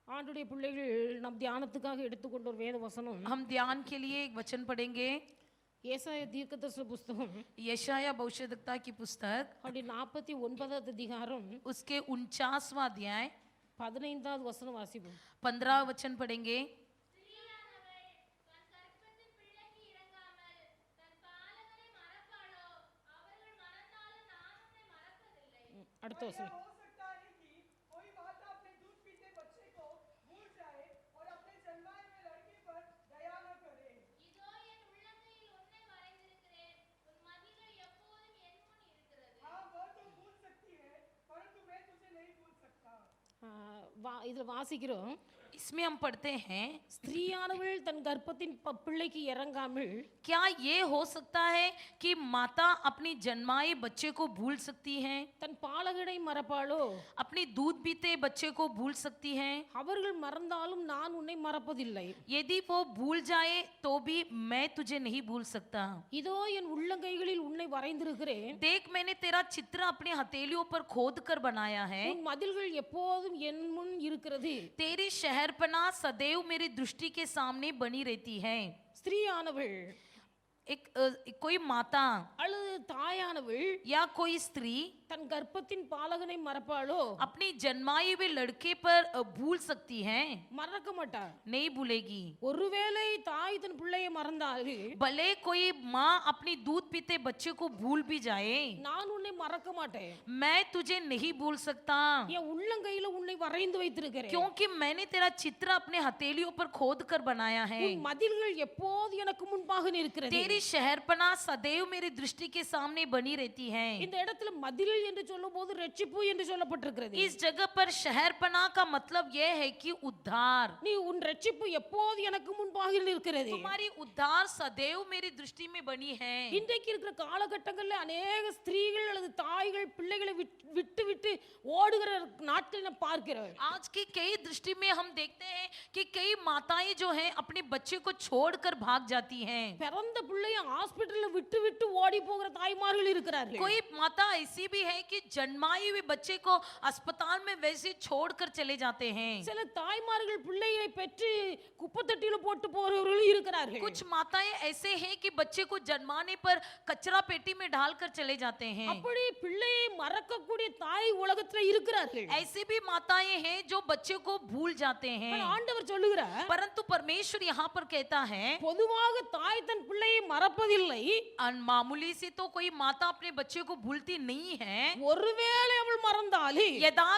ஆண்டுடைய பிள்ளைகள் நம் தியானத்துக்காக எடுத்துக்கொண்ட ஒரு வேத வசனம் हम ध्यान के लिए एक वचन पढ़ेंगे। ஏசாயா தீர்க்கதரிசன புஸ்தகம் यशाया भविष्यद्वक्ता की पुस्तक அப்படி 49வது அதிகாரம் उसके 49वां अध्याय 15வது வசனம் வாசிப்போம். 15 वचन पढ़ेंगे। அடுத்த வசனம். हो सकता है कि कोई माता अपने दूध पीते बच्चे को भूल जाए और अपने जन्माए हुए लड़के पर दया न करे। இதோ என் உள்ளங்கையில் உன்னை வரைந்திருக்கிறேன், உன் மதில்கள் எப்போதும் என் முன் இருக்கிறது. हाँ वो तो भूल सकती है परंतु मैं तुझे नहीं भूल सकता। இதுல வாசிக்கிறோம், इसमें हम पढ़ते हैं, ஸ்திரீயானவள் தன் கர்ப்பத்தின் பிள்ளைக்கு இறங்காமல் क्या ये हो सकता है कि माता अपनी जन्माए बच्चे को भूल सकती है, தன் பாலகனை மறப்பாளோ? अपनी दूध पीते बच्चे को भूल सकती है। அவர்கள் மறந்தாலும் நான் உன்னை மறப்பதில்லை. यदि वो भूल जाए तो भी मैं तुझे नहीं भूल सकता। இதோ என் உள்ளங்கைகளில் உன்னை வரைந்திருக்கிறேன், देख मैंने तेरा चित्र अपनी हथेलियों पर खोद कर बनाया है। உன் மதில்கள் எப்போதும் என் முன் இருக்கிறது. तेरी शहरपना सदैव मेरी दृष्टि के सामने बनी रहती है। ஸ்திரீயானவள் कोई माता அல்லது தாயானவள் या कोई स्त्री தன் கர்ப்பத்தின் பாலகனை மறப்பாளோ? अपनी जन्माए हुए लड़के पर भूल सकती है, மறக்க மாட்டாள். नहीं भूलेगी। ஒருவேளை தாய் தன் பிள்ளையை மறந்தாரு, भले कोई माँ अपनी दूध पीते बच्चे को भूल भी जाए, நான் உன்னை மறக்க மாட்டேன். मैं तुझे नहीं भूल सकता, என் உள்ளங்கையில உன்னை வரைந்து வைத்திருக்கிறேன். क्योंकि मैंने तेरा चित्र अपने हथेलियों पर खोद कर बनाया है। உன் மதில்கள் எப்போது எனக்கு முன்பாக நிற்கிறது. तेरी शहरपना सदैव मेरी दृष्टि के सामने बनी रहती है। இந்த இடத்துல மதில் என்று சொல்லும்போது ரட்சிப்பு என்று சொல்லப்பட்டிருக்கிறது. इस जगह पर शहरपना का मतलब यह है कि उद्धार। நீ உன் ரட்சிப்பு எப்போது எனக்கு முன்பாக நிற்கிறது. तुम्हारी उद्धार सदैव मेरी दृष्टि में बनी है। இன்றைக்கு இருக்கிற காலகட்டங்களில் अनेक ஸ்திரீகள் அல்லது தாய்கள் பிள்ளைகளை விட்டு விட்டு ஓடுகிற நாட்களை நான் பார்க்கிறேன். आज की कई दृष्टि में हम देखते हैं कि कई माताएं जो हैं अपने बच्चे को छोड़कर भाग जाती हैं। பிறந்த பிள்ளையை ஹாஸ்பிடல்ல விட்டு விட்டு ஓடி போகிற தாய்மார்கள் இருக்கிறார்கள். कोई माता ऐसी भी है कि जन्माए हुए बच्चे को अस्पताल में वैसे छोड़कर चले जाते हैं। சில தாய்மார்கள் பிள்ளையை பெற்று குப்பைத்தட்டில போட்டு போறவர்களும் இருக்கிறார்கள். कुछ माताएं ऐसे हैं कि बच्चे को जन्माने पर कचरा पेटी में डालकर चले जाते हैं। அப்படி பிள்ளையை மறக்கக்கூடிய தாய் உலகத்துல இருக்கிறார்கள். ऐसे भी माताएं हैं जो बच्चे को भूल जाते हैं। ஆனா ஆண்டவர் சொல்லுகிறார், परंतु परमेश्वर यहाँ पर कहता है, பொதுவாக தாய் தன் பிள்ளையை மறப்பதில்லை. मामूली सी तो कोई माता अपने बच्चे को भूलती नहीं है। ஒருவேளை அவள் மறந்தாலே यदा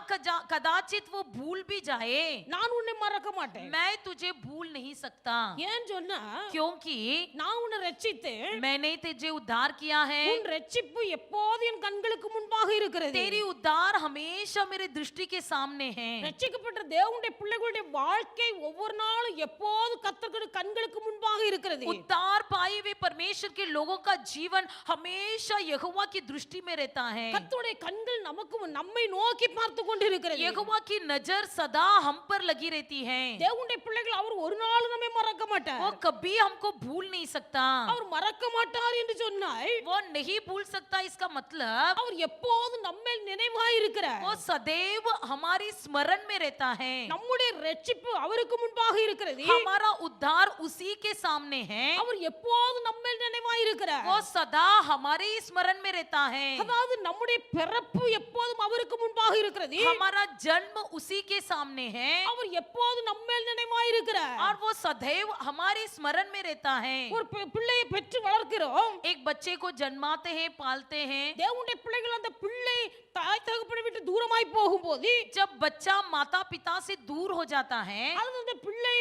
कदाचित वो भूल भी जाए, நான் உன்னை மறக்க மாட்டேன். मैं तुझे भूल नहीं सकता, ஏன் சொன்னா, क्योंकि நான் உன்னை ரட்சித்தேன். मैंने तुझे उद्धार किया है। உன் ரட்சிப்பு எப்போது என் கண்களுக்கு முன்பாக இருக்கிறது. तेरी उद्धार हमेशा मेरे दृष्टि के सामने है। ரட்சிக்கப்பட்ட தேவனுடைய பிள்ளைகளுடைய வாழ்க்கை ஒவ்வொரு நாளும் எப்போது கர்த்தருடைய கண்களுக்கு முன்பாக இருக்கிறது. उद्धार पाए हुए परमेश्वर के लोगों का जीवन हमेशा यहोवा की दृष्टि में रहता है। கர்த்தருடைய கண்கள் நமக்கு நம்மை நோக்கி பார்த்து கொண்டிருக்கிறது. यहोवा की नजर सदा हम पर लगी रहती है। தேவனுடைய பிள்ளைகள் அவர் ஒரு நாள் நம்மை மறக்க மாட்டார். वो कभी हमको भूल नहीं सकता। அவர் மறக்க மாட்டார் என்று சொன்னால் वो नहीं भूल सकता, इसका मतलब அவர் எப்போது நம்மேல் நினைவாய் இருக்கிறார். वो सदैव हमारी स्मरण में रहता है। நம்முடைய ரட்சிப்பு அவருக்கு முன்பாக இருக்கிறது. हमारा उद्धार उसी के सामने है। அவர் எப்போது நம்மேல் நினைவாய் இருக்கிறார். वो सदा हमारे ही स्मरण में रहता है। அதாவது நம்முடைய பிறப்பு எப்போதும் அவருக்கு முன்பாக இருக்கிறது. हमारा जन्म उसी के सामने है அவர் எப்போது நம்மேல் நினைவாய் இருக்கிறார். और वो सदैव हमारे स्मरण में रहता है। ஒரு பிள்ளையை பெற்று வளர்க்கிறோம். एक बच्चे को जन्माते हैं, पालते हैं। தேவனுடைய பிள்ளைகள் அந்த பிள்ளை தாய் தகப்பனை விட்டு தூரமாய் போகும்போது जब बच्चा माता पिता से दूर हो जाता है, அல்லது அந்த பிள்ளை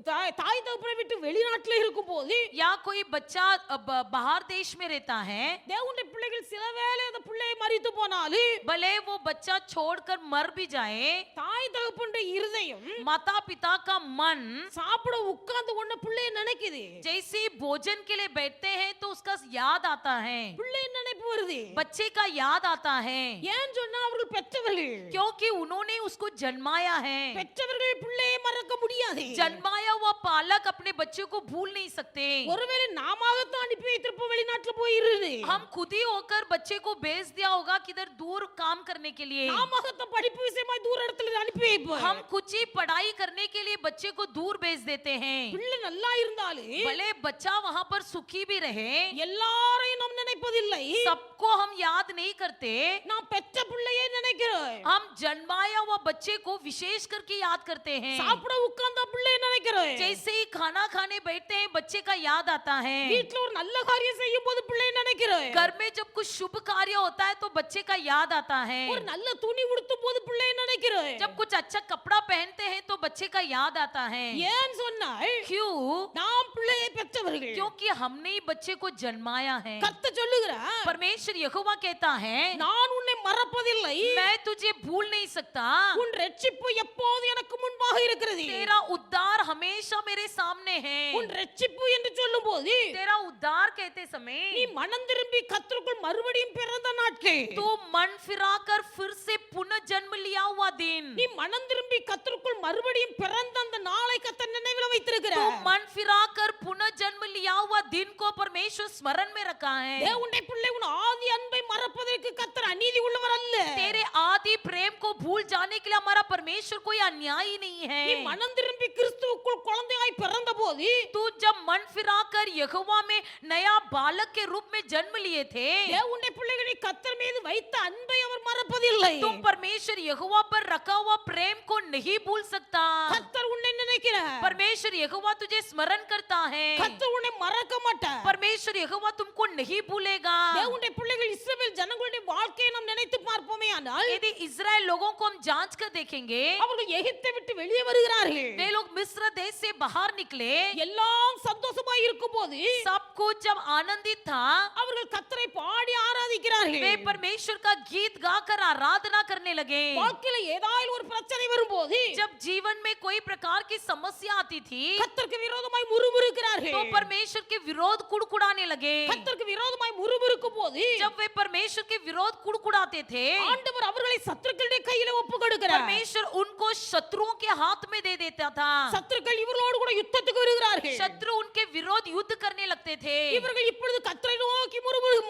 தாய் தகப்பனை விட்டு வெளிநாட்டில் இருக்கும்போது या कोई बच्चा बाहर देश में रहता है, தேவனுடைய பிள்ளைகள் சில வேளை அந்த பிள்ளையை மரித்து போனாலும் भले वो बच्चा छोड़कर मर भी जाए, தாய் தகப்பனுடைய இருதயம் माता पिता का मन சாப்பிட உட்கார்ந்து கொண்ட பிள்ளையை நினைக்குது. जैसे ही भोजन के लिए बैठते हैं तो उसका याद आता है, பிள்ளை நினைப்பு வருது. बच्चे का याद आता है, ஏன் சொன்னா அவர்கள் பெற்றவர்கள். क्योंकि उन्होंने उसको जन्माया है। பெற்றவர்கள் பிள்ளையை மறக்க முடியாது. जन्माया हुआ पालक अपने बच्चे को भूल नहीं सकते। ஒருவேளை நாமாக நாமளாகத்தான் அனுப்பி வைத்திருப்போம் வெளிநாட்டுல போயிரு. हम खुद ही होकर बच्चे को भेज दिया होगा किधर दूर काम करने के लिए। நாமகத்தான் படிப்பு விஷயமா தூர இடத்துல அனுப்பி வைப்போம். हम कुछ ही पढ़ाई करने के लिए बच्चे को दूर भेज देते हैं। பிள்ளை நல்லா இருந்தாலும் भले बच्चा वहां पर सुखी भी रहे, எல்லாரையும் நாம் நினைப்பதில்லை. सबको हम याद नहीं करते। நாம் பெற்ற பிள்ளையை நினைக்கிறோம். हम जन्माया हुआ बच्चे को विशेष करके याद करते हैं। சாப்பிட உட்கார்ந்த பிள்ளையை நினைக்கிறோம். जैसे ही खाना खाने बैठते हैं बच्चे का याद आता है। வீட்ல ஒரு நல்ல காரியம் செய்யும் போது பிள்ளையை நினைக்கிறோம். घर में जब कुछ शुभ कार्य होता है तो बच्चे का याद आता है। ஒரு நல்ல துணி உடுத்தும் போது பிள்ளையை நினைக்கிறோம். जब कुछ अच्छा कपड़ा पहनते हैं तो बच्चे का याद आता है। ஏன் சொன்னால் क्यों? நாம் பிள்ளையை பெற்றவர்கள். क्योंकि हमने ही बच्चे को जन्माया है। கர்த்தர் சொல்லுகிறார், परमेश्वर यहोवा कहता है, நான் உன்னை மறப்பதில்லை. मैं तुझे भूल नहीं सकता। உன் ரட்சிப்பு எப்போது எனக்கு முன்பாக இருக்கிறது. तेरा उद्धार हमेशा मेरे सामने है। உன் ரட்சிப்பு என்று சொல்லும்போது तेरा उद्धार कहते समय நீ மனம் திரும்பி கர்த்தருக்குள் மறுபடியும் பிறந்த நாட்கள். तू मन फिराकर फिर से पुनः जन्म लिया हुआ दिन। நீ மனம் திரும்பி கர்த்தருக்குள் மறுபடியும் பிறந்த அந்த நாளை கர்த்தர் நினைவில் तू வைத்திருக்கிறார். मन फिराकर पुनः जन्म लिया हुआ दिन को परमेश्वर स्मरण में रखा है। தேவனுடைய பிள்ளை உன் ஆதி அன்பை மறப்பதற்கு கர்த்தர் அநீதி உள்ளவர் அல்ல. तेरे आदि प्रेम को भूल जाने के लिए हमारा परमेश्वर कोई अन्यायी नहीं நீ है। மனம் திரும்பி கிறிஸ்துவுக்குள் குழந்தையாய் பிறந்த போது तू जब मन फिराकर यहोवा में नया बालक के रूप में जन्म लिए थे, தேவனுடைய பிள்ளைகளை கர்த்தர் மீது வைத்த அன்பை அவர் மறப்பதில்லை. तुम परमेश्वर यहोवा पर रखा हुआ प्रेम को नहीं भूल सकता। கர்த்தர் உன்னை நினைக்கிறார். परमेश्वर यहोवा तुझे स्मरण करता है। கர்த்தர் உன்னை மறக்க மாட்டார். परमेश्वर यहोवा तुमको नहीं भूलेगा। தேவனுடைய பிள்ளைகள் இஸ்ரவேல் ஜனங்களுடைய வாழ்க்கையை நாம் நினைத்து பார்ப்போமே ஆனால் यदि इजराइल लोगों को हम जांच कर देखेंगे, அவர்கள் எகிப்தை விட்டு வெளியே வருகிறார்கள். वे लोग मिस्र देश से बाहर निकले, எல்லாம் சந்தோஷமாய் இருக்கும்போது सब कुछ जब आनंदित था, அவர்கள் கர்த்தரை பாடி ஆராதிக்கிறார்கள். वे परमेश्वर का गीत गाकर आराधना करने लगे। வாழ்க்கையில ஏதாவது ஒரு பிரச்சனை வரும்போது जब जीवन में कोई प्रकार की समस्या आती थी கர்த்தருக்கு விரோதமாய் முறுமுறுக்கிறார்கள். तो परमेश्वर के विरोध कुड़कुड़ाने लगे। கர்த்தருக்கு விரோதமாய் முறுமுறுக்கும் போது जब वे परमेश्वर के विरोध कुड़कुड़ाते थे, ஆண்டவர் அவர்களை சத்துருக்களுடைய கையில ஒப்பு கொடுக்கிறார். परमेश्वर उनको शत्रुओं के हाथ में दे देता था। சத்துருக்கள் இவர்களோடு கூட யுத்தத்துக்கு வருகிறார்கள். शत्रु उनके विरोध युद्ध करने लगते थे। இவர்கள் இப்பொழுது கர்த்தரை நோக்கி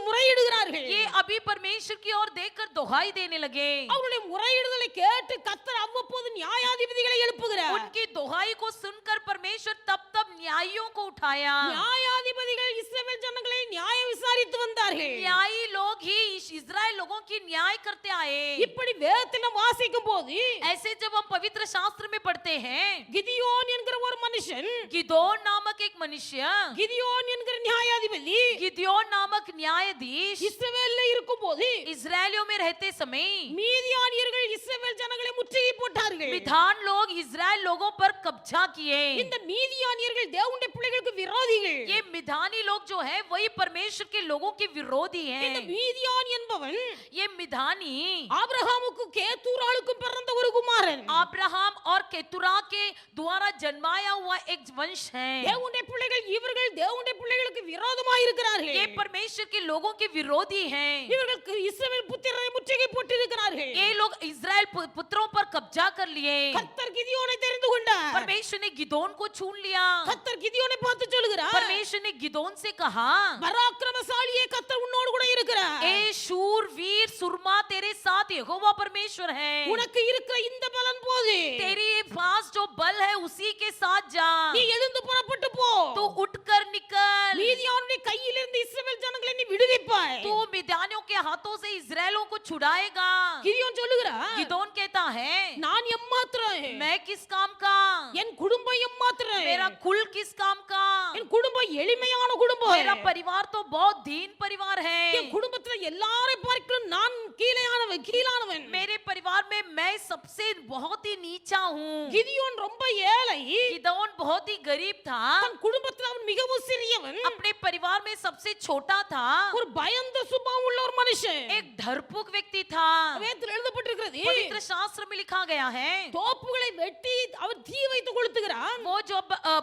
முறையிடுகிறார்கள். ये अभी परमेश्वर की ओर देखकर दोहाई देने लगे। அவருடைய முறையிடுதலை கேட்டு கர்த்தர் அவ்வப்போது நியாயாதிபதிகளை எழுப்புகிறார். उनकी दोहाई को सुनकर परमेश्वर तब तब न्यायियों को उठाया। நியாயாதிபதிகள் இஸ்ரவேல் ஜனங்களை நியாயம் விசாரித்து வந்தார்கள். न्यायी लोग ही इजराइल लोगों की न्याय करते आए। இப்படி வேதத்தில் வாசிக்கும் போது ऐसे जब हम पवित्र शास्त्र में पढ़ते हैं, கிதியோன் என்கிற ஒரு மனுஷன், गिदोन नामक एक मनुष्य, கிதியோன் என்கிற நியாயாதிபதி गिदोन नामक न्यायाधीश இஸ்ரவேல்ல இருக்கும்போது इजरायलियों में रहते समय மீதியானியர்கள் இஸ்ரவேல் ஜனங்களை முற்றுகை போட்டார்கள். विधान लोग इजराइल लोगों पर कब्जा किए। இந்த மீதியானியர்கள் தேவனுடைய பிள்ளைகளுக்கு விரோதிகள். ये मिधानी लोग जो है वही परमेश्वर के लोगों के विरोधी இந்த हैं। மீதியான் என்பவன் ये मिधानी ஆபிரகாமுக்கு கேத்தூராளுக்கும் பிறந்த ஒரு குமாரன். अब्राहम और केतुरा के द्वारा जन्माया हुआ एक वंश है। தேவனுடைய பிள்ளைகள் இவர்கள் தேவனுடைய பிள்ளைகளுக்கு விரோதமாய் இருக்கிறார்கள். ये परमेश्वर के लोगों के विरोधी हैं। இவர்களுக்கு இஸ்ரவேல் புத்திரரை முற்றுகை போட்டிருக்கிறார்கள். ये लोग इजराइल पुत्रों पर कब्जा कर लिए। கர்த்தர் கிதியோனை தெரிந்து கொண்டார். परमेश्वर ने गिदोन को चुन लिया। கர்த்தர் கிதியோனை பார்த்து சொல்கிறார், परमेश्वर ने गिदोन से कहा, பராக்கிரமசாலியே கர்த்தர் உன்னோடு கூட இருக்கிறார். ए शूर वीर सुरमा तेरे साथ यहोवा परमेश्वर है। உனக்கு இருக்கிற இந்த பலன் போது तेरे पास जो बल है उसी के साथ जा। நீ எழுந்து புறப்பட்டு போ. तू उठकर निकल। மீதியானுடைய கையிலிருந்து இஸ்ரவேல் ஜனங்களை நீ விடுவிப்பாய். तू मिद्यानियों के हाथों से इजरायलों को छुड़ाएगा। கிதியோன் சொல்லுகிறார், गिदोन कहता है, நான் எம்மாத்திரம், मैं किस काम का, என் குடும்பம் எம்மாத்திரம், मेरा कुल किस काम का, என் குடும்பம் எளிமையான குடும்பம். मेरा परिवार तो बहुत दीन परिवार है। என் குடும்பத்துல எல்லாரை பார்க்கலும் நான் கீழானவன். मेरे परिवार में मैं सबसे बहुत ही नीचा हूँ। கிதியோன் ரொம்ப ஏழை. गिदोन बहुत ही गरीब था। தன் குடும்பத்துல அவன் மிகவும் சிறியவன். अपने परिवार में सबसे छोटा था। ஒரு பயந்த சுபாவம் உள்ள ஒரு மனுஷன். एक धरपुक व्यक्ति था। வேதத்தில் எழுதப்பட்டிருக்கிறது, पवित्र शास्त्र में लिखा गया है, தோப்புகளை வெட்டி அவர் தீ வைத்து கொளுத்துகிறான். वो जो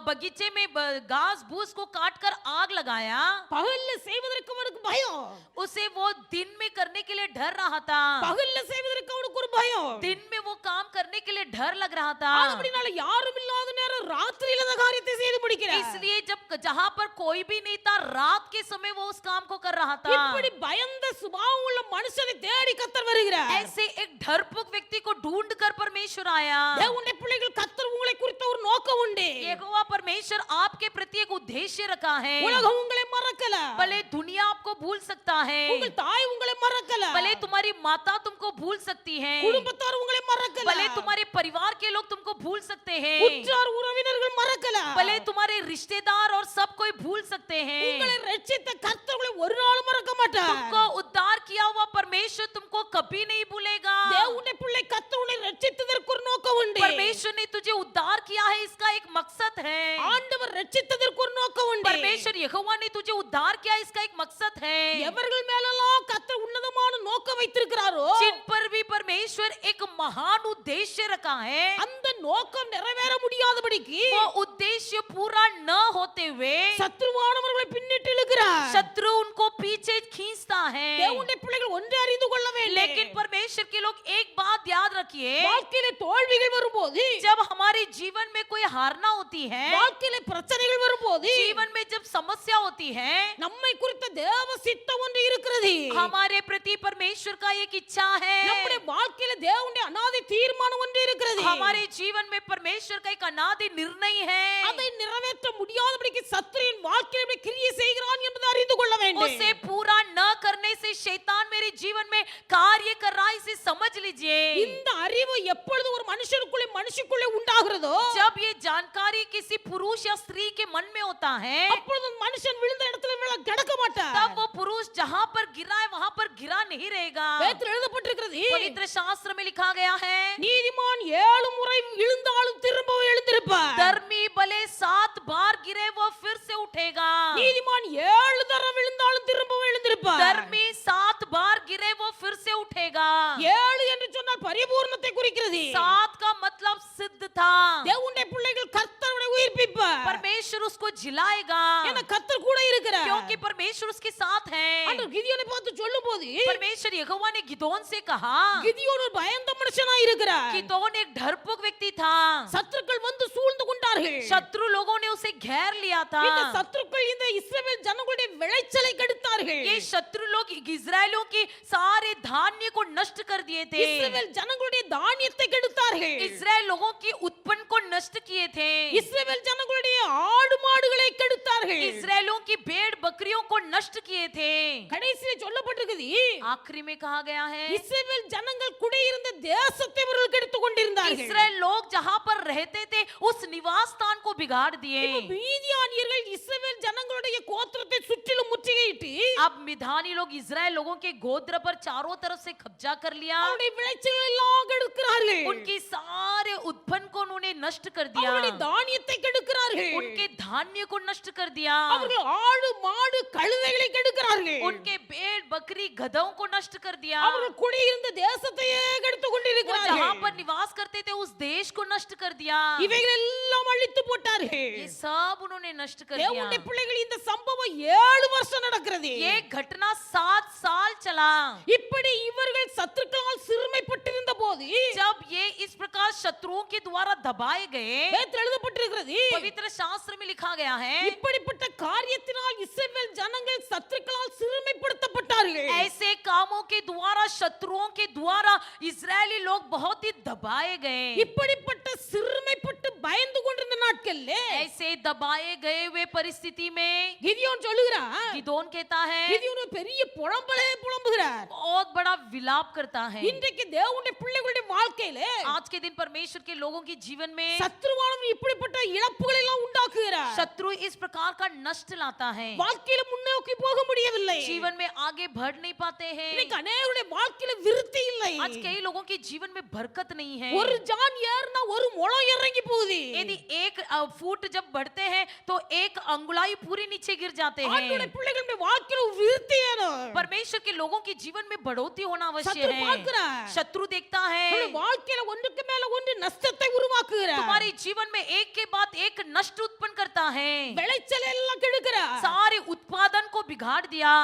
बगीचे में घास भूस को काट कर आग लगाया, பகல்ல செய்வதற்கு அவனுக்கு பயம். उसे वो दिन में करने के लिए डर रहा था। பகல்ல செய்வதற்கு அவனுக்கு ஒரு பயம். दिन में वो काम करने के लिए डर लग रहा था। அப்படினால யாரும் இல்லாத நேரம் ஆனால் ராத்திரியில அந்த காரியத்தை செய்து முடிக்கிறார். इसलिए जब जहां पर कोई भी नहीं था, रात के समय वो उस काम को कर रहा था। இப்படி பயந்த சுபாவம் உள்ள மனுஷனை தேடி கர்த்தர் வருகிறார். ऐसे एक डरपोक व्यक्ति को ढूंढ कर परमेश्वर आया। தேவனுடைய பிள்ளைகள் கர்த்தர் உங்களை குறித்த ஒரு நோக்கம் உண்டு. यहोवा परमेश्वर आपके प्रति एक उद्देश्य रखा है। உலகம் உங்களை மறக்கல, भले दुनिया आपको भूल सकता है, உங்கள் தாய் உங்களை மறக்கல, भले तुम्हारी माता तुमको भूल सकती है, குடும்பத்தார் உங்களை மறக்கல, भले तुम्हारे परिवार के लोग तुमको भूल सकते हैं, உற்றார் உறவினர்கள் மறக்கல, भले तुम्हारे रिश्तेदार और सब कोई भूल सकते हैं, உங்களை ரட்சித்த கர்த்தர் உங்களை ஒரு நாளும் மறக்க மாட்டார். तुमको उद्धार किया हुआ परमेश्वर तुमको कभी नहीं भूलेगा। தேவனுடைய பிள்ளை கர்த்தர் உன்னை ரட்சித்ததற்கு ஒரு நோக்கம் உண்டு. परमेश्वर ने तुझे उद्धार किया है, इसका एक मकसद है। ஆண்டவர் ரட்சித்ததற்கு ஒரு நோக்கம் உண்டு. परमेश्वर यहोवा ने तुझे उद्धार किया, इसका एक मकसद है। எவர்கள் மேலெல்லாம் கர்த்தர் உன்னதமான நோக்கம் வைத்திருக்கிறாரோ जिन पर भी परमेश्वर एक महान उद्देश्य रखा है, அந்த நோக்கம் நிறைவேற முடியாதபடிக்கு वो उद्देश्य पूरा न होते हुए சத்ருவானவர்களை பின்னிட்டு இழுக்கிறார். शत्रु उनको पीछे खींचता है। தேவனுடைய பிள்ளைகள் ஒன்றை அறிந்து கொள்ள வேண்டும். लेकिन परमेश्वर के लोग एक बात याद रखिए, வாழ்க்கையில தோல்விகள் வரும்போது, जब हमारे जीवन में कोई हारना होती है, வாழ்க்கையில பிரச்சனைகள் வரும்போது, जीवन में जब समस्या होती है, நம்மை குறித்த தேவ சித்தம் ஒன்று இருக்கிறது. हमारे प्रति परमेश्वर का एक इच्छा है। நம்முடைய வாழ்க்கையில தேவனுடைய அநாதி தீர்மானம் ஒன்று இருக்கிறது. हमारे जीवन में परमेश्वर का एक अनादि निर्णय है। அதை நிறைவேற்ற முடியாதபடிக்கு சத்துருவின் வாழ்க்கையில எப்படி கிரியை செய்கிறான் என்பதை அறிந்து கொள்ள வேண்டும். उसे पूरा न करने से शैतान मेरे जीवन में कार्य कर रहा है, इसे समझ लीजिए। இந்த அறிவு எப்பொழுது ஒரு மனுஷனுக்குள்ளே உண்டாகிறதோ, जब ये जानकारी किसी पुरुष या स्त्री के मन में होता है, அப்பொழுது மனுஷன் விழுந்த இடத்துல கிடக்க மாட்டார். तब वो पुरुष जहां पर गिरा है वहां पर गिरा नहीं रहेगा। வேதத்தில் எழுதப்பட்டிருக்கிறது, पवित्र शास्त्र में लिखा गया है, நீதிமான் 7 முறை விழுந்தாலும் திரும்பவும் எழுந்திருப்பார். धर्मी भले 7 बार गिरे वो फिर से उठेगा। நீதிமான் 7 தடவை விழுந்தாலும் திரும்பவும் எழுந்திருப்பார். धर्मी 7 बार गिरे वो फिर से उठेगा। 7 என்று சொன்னால் பரிபூரணத்தை குறிக்கிறது. 7 का मतलब सिद्ध था। தேவனுடைய பிள்ளைகள் கர்த்தரை உயிர்ப்பிப்பார். परमेश्वर उसको जिलाएगा, ஏன்னா கர்த்தர் கூட இருக்கிறார். क्योंकि परमेश्वर उसके साथ है। ஆண்டவர் கிதியோனை பார்த்து சொல்லும்போது, परमेश्वर यहोवा ने गिदोन से कहा, கிதியோன் ஒரு பயந்த மனுஷனாய் இருக்கிறார். गिदोन एक डरपोक व्यक्ति था, சத்துருக்கள் வந்து சூழ்ந்து கொண்டார்கள். शत्रु लोगों ने उसे घेर लिया था। இந்த சத்துருக்கள் இந்த இஸ்ரவேல் ஜனங்களுடைய விளைச்சலை கெடுத்தார்கள். ये शत्रु लोग इस्राएलियों की सारे धान्य को नष्ट कर दिए थे। இஸ்ரவேல் ஜனங்களுடைய தானியத்தை கெடுத்தார்கள். इस्राएल लोगों की उत्पन्न को नष्ट किए थे। இஸ்ரவேல் ஜனங்களுடைய ஆடு மாடுகளை கெடுத்தார்கள். इस्राएलियों की भेड़ बकरियों को नष्ट किए थे। கடைசியில சொல்லப்பட்டிருக்குது, आखिरी में कहा गया है, இஸ்ரவேல் ஜனங்கள் குடியிருந்த தேசத்தை அவர்கள் கெடுத்துக் கொண்டிருந்தார்கள். इस्राएल लोग जहां पर रहते थे उस निवास स्थान को बिगाड़ दिए। இப்ப மீதியானியர்கள் இஸ்ரவேல் ஜனங்களுடைய கோத்திரத்தை சுற்றிலும் முற்றுகையிட்டு अब मिधानी लोग इस्राएल लोगों के गोत्र पर चारों तरफ से कब्जा कर लिया। அவருடைய விளைச்சல்களை எல்லாம் கெடுக்கிறார்கள். उनकी सारे उत्पन्न को उन्होंने नष्ट कर दिया, அவருடைய தானியத்தை கெடுக்கிறார்கள். उनके धान्य को नष्ट कर दिया, அவர்கள் ஆடு மாடு கழுதைகளை கெடுக்கிறார்கள். उनके भेड़ बकरी गधों को नष्ट कर दिया। அவர்கள் குடியிருந்த தேசத்தையே கெடுத்துக் वो கொண்டிருக்கிறார்கள். जहां पर निवास करते थे उस देश को नष्ट कर दिया। இவைகள் எல்லாம் அழித்து போட்டார்கள். ये सब उन्होंने नष्ट कर दिया। தேவனுடைய பிள்ளைகள் இந்த சம்பவம் 7 வருஷம் நடக்கிறது. ये घटना 7 साल चला। இப்படி இவர்கள் சத்துருக்களால் சிறுமைப்பட்டிருந்த போது जब ये इस प्रकार शत्रुओं के द्वारा दबाए गए, வேதத்தில் எழுதப்பட்டிருக்கிறது, पवित्र शास्त्र में लिखा गया है, இப்படிப்பட்ட காரியத்தினால் இஸ்ரவேல் ஜனங்கள் சத்துருக்களால் சிறுமைப்படுத்தப்பட்டார்கள். ऐसे कामों के द्वारा शत्रुओं के द्वारा इस्राएली लोग बहुत ही दबाए गए। இப்படிப்பட்ட சிறுமைப்பட்டு பயந்து கொண்டிருந்த நாட்கள்ல ऐसे दबाए गए हुए परिस्थिति में கிதியோன் சொல்லுகிறார், गिदोन कहता है, கிதியோன் ஒரு பெரிய புலம்புகிறார். बहुत बड़ा विलाप करता है। இன்றைக்கு தேவனுடைய பிள்ளைகளுடைய வாழ்க்கையில आज के दिन परमेश्वर के लोगों के जीवन में சத்துருவானவன் இப்படிப்பட்ட இழப்புகளை எல்லாம் உண்டாக்குகிறார். शत्रु इस प्रकार का नष्ट लाता है, வாழ்க்கையில முன்னோக்கி போக முடியவில்லை. जीवन में आगे बढ़ नहीं पाते हैं। இன்னைக்கு அநேகருடைய வாழ்க்கையில விருத்தி இல்லை. आज कई लोगों के जीवन में बरकत नहीं है। ஒரு ஜான் ஏறுனா ஒரு முழம் இறங்கி போகுது. यदि एक फुट जब बढ़ते हैं तो एक अंगुलाई पूरी नीचे गिर जाते ஆண்டவருடைய हैं। பிள்ளைகளுடைய வாழ்க்கையில விருத்தி வேணும். परमेश्वर के लोगों के जीवन में बढ़ोतरी होना अवश्य शत्रु है। பார்க்கிறார். शत्रु देखता है நம்முடைய வாழ்க்கையில ஒன்றுக்கு மேல ஒன்று நஷ்டத்தை உருவாக்குகிறார். तुम्हारे हमारे जीवन में एक के बाद एक नष्ट उत्पन्न करता है, விளைச்சல் எல்லாம் கெடுக்கிறார். सारे उत्पादन को बिगाड़ दिया।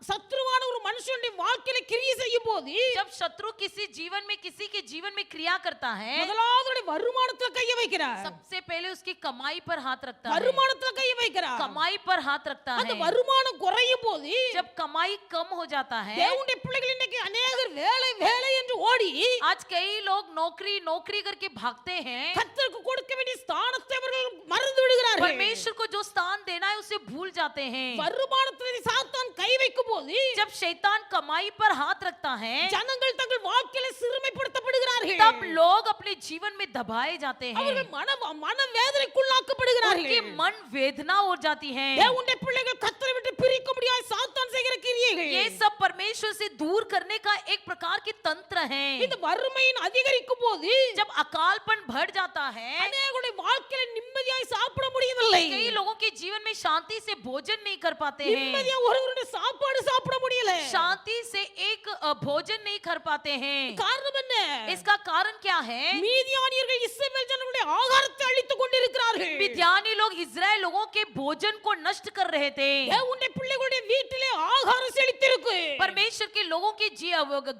சத்ருவான ஒரு மனுஷனுடைய வாழ்க்கையில கிரியை செய்யும் போது जब शत्रु किसी जीवन में किसी के जीवन में क्रिया करता है, முதலாவது அவருடைய வருமானத்துல கையை வைக்கிறார். सबसे पहले उसकी कमाई पर हाथ रखता है, வருமானத்துல கையை வைக்கிறார். कमाई पर हाथ रखता அந்த है। வருமானம் குறையும் போது जब कमाई कम हो जाता है, தேவனுடைய பிள்ளைகள் இன்னைக்கு அநேகர் வேலை வேலை என்று ஓடி आज कई लोग नौकरी नौकरी करके भागते हैं, கர்த்தருக்கு கொடுக்க வேண்டிய ஸ்தானத்தை அவர்கள் மறந்து விடுகிறார்கள். परमेश्वर को जो स्थान देना है उसे भूल जाते हैं। வருமானத்தில் சாத்தான் கை வைக்கும் போது जब शैतान कमाई पर हाथ रखता है, ஜனங்கள் தங்கள் வாழ்க்கையில சிறுமைப்படுத்தப்படுகிறார்கள். तब लोग अपने जीवन में दबाए जाते हैं, அவர்கள் மன வேதனைக்குள்ளாக்கப்படுகிறார்கள். उनकी मन वेदना हो जाती है। தேவனுடைய பிள்ளைகள் கர்த்தரை விட்டு பிரிக்க முடியாத சாத்தான் செய்கிற கிரியைகள். ये सब परमेश्वर से दूर करने का एक प्रकार के तंत्र है। இந்த வறுமையின் அதிகரிக்கும் போது जब अकालपन बढ़ जाता है, அநேகருடைய வாழ்க்கையில நிம்மதியாய் சாப்பிட முடியவில்லை. कई लोगों के जीवन में शांति से भोजन नहीं कर पाते हैं, நிம்மதியா ஒருவருடைய சாப்பாடு சாப்பிட முடியல. शांति से एक भोजन नहीं कर पाते हैं। காரணம் என்ன? इसका कारण क्या है? மீதியானியர்கள் இஸ்ரவேல் ஜனங்களுடைய ஆகாரத்தை அழித்துக் கொண்டிருக்கிறார்கள். मिद्यानी लोग इजराइल लोगों के भोजन को नष्ट कर रहे थे। தேவனுடைய பிள்ளைகளுடைய வீட்டிலே ஆகாரம் செழித்திருக்கு. परमेश्वर के लोगों के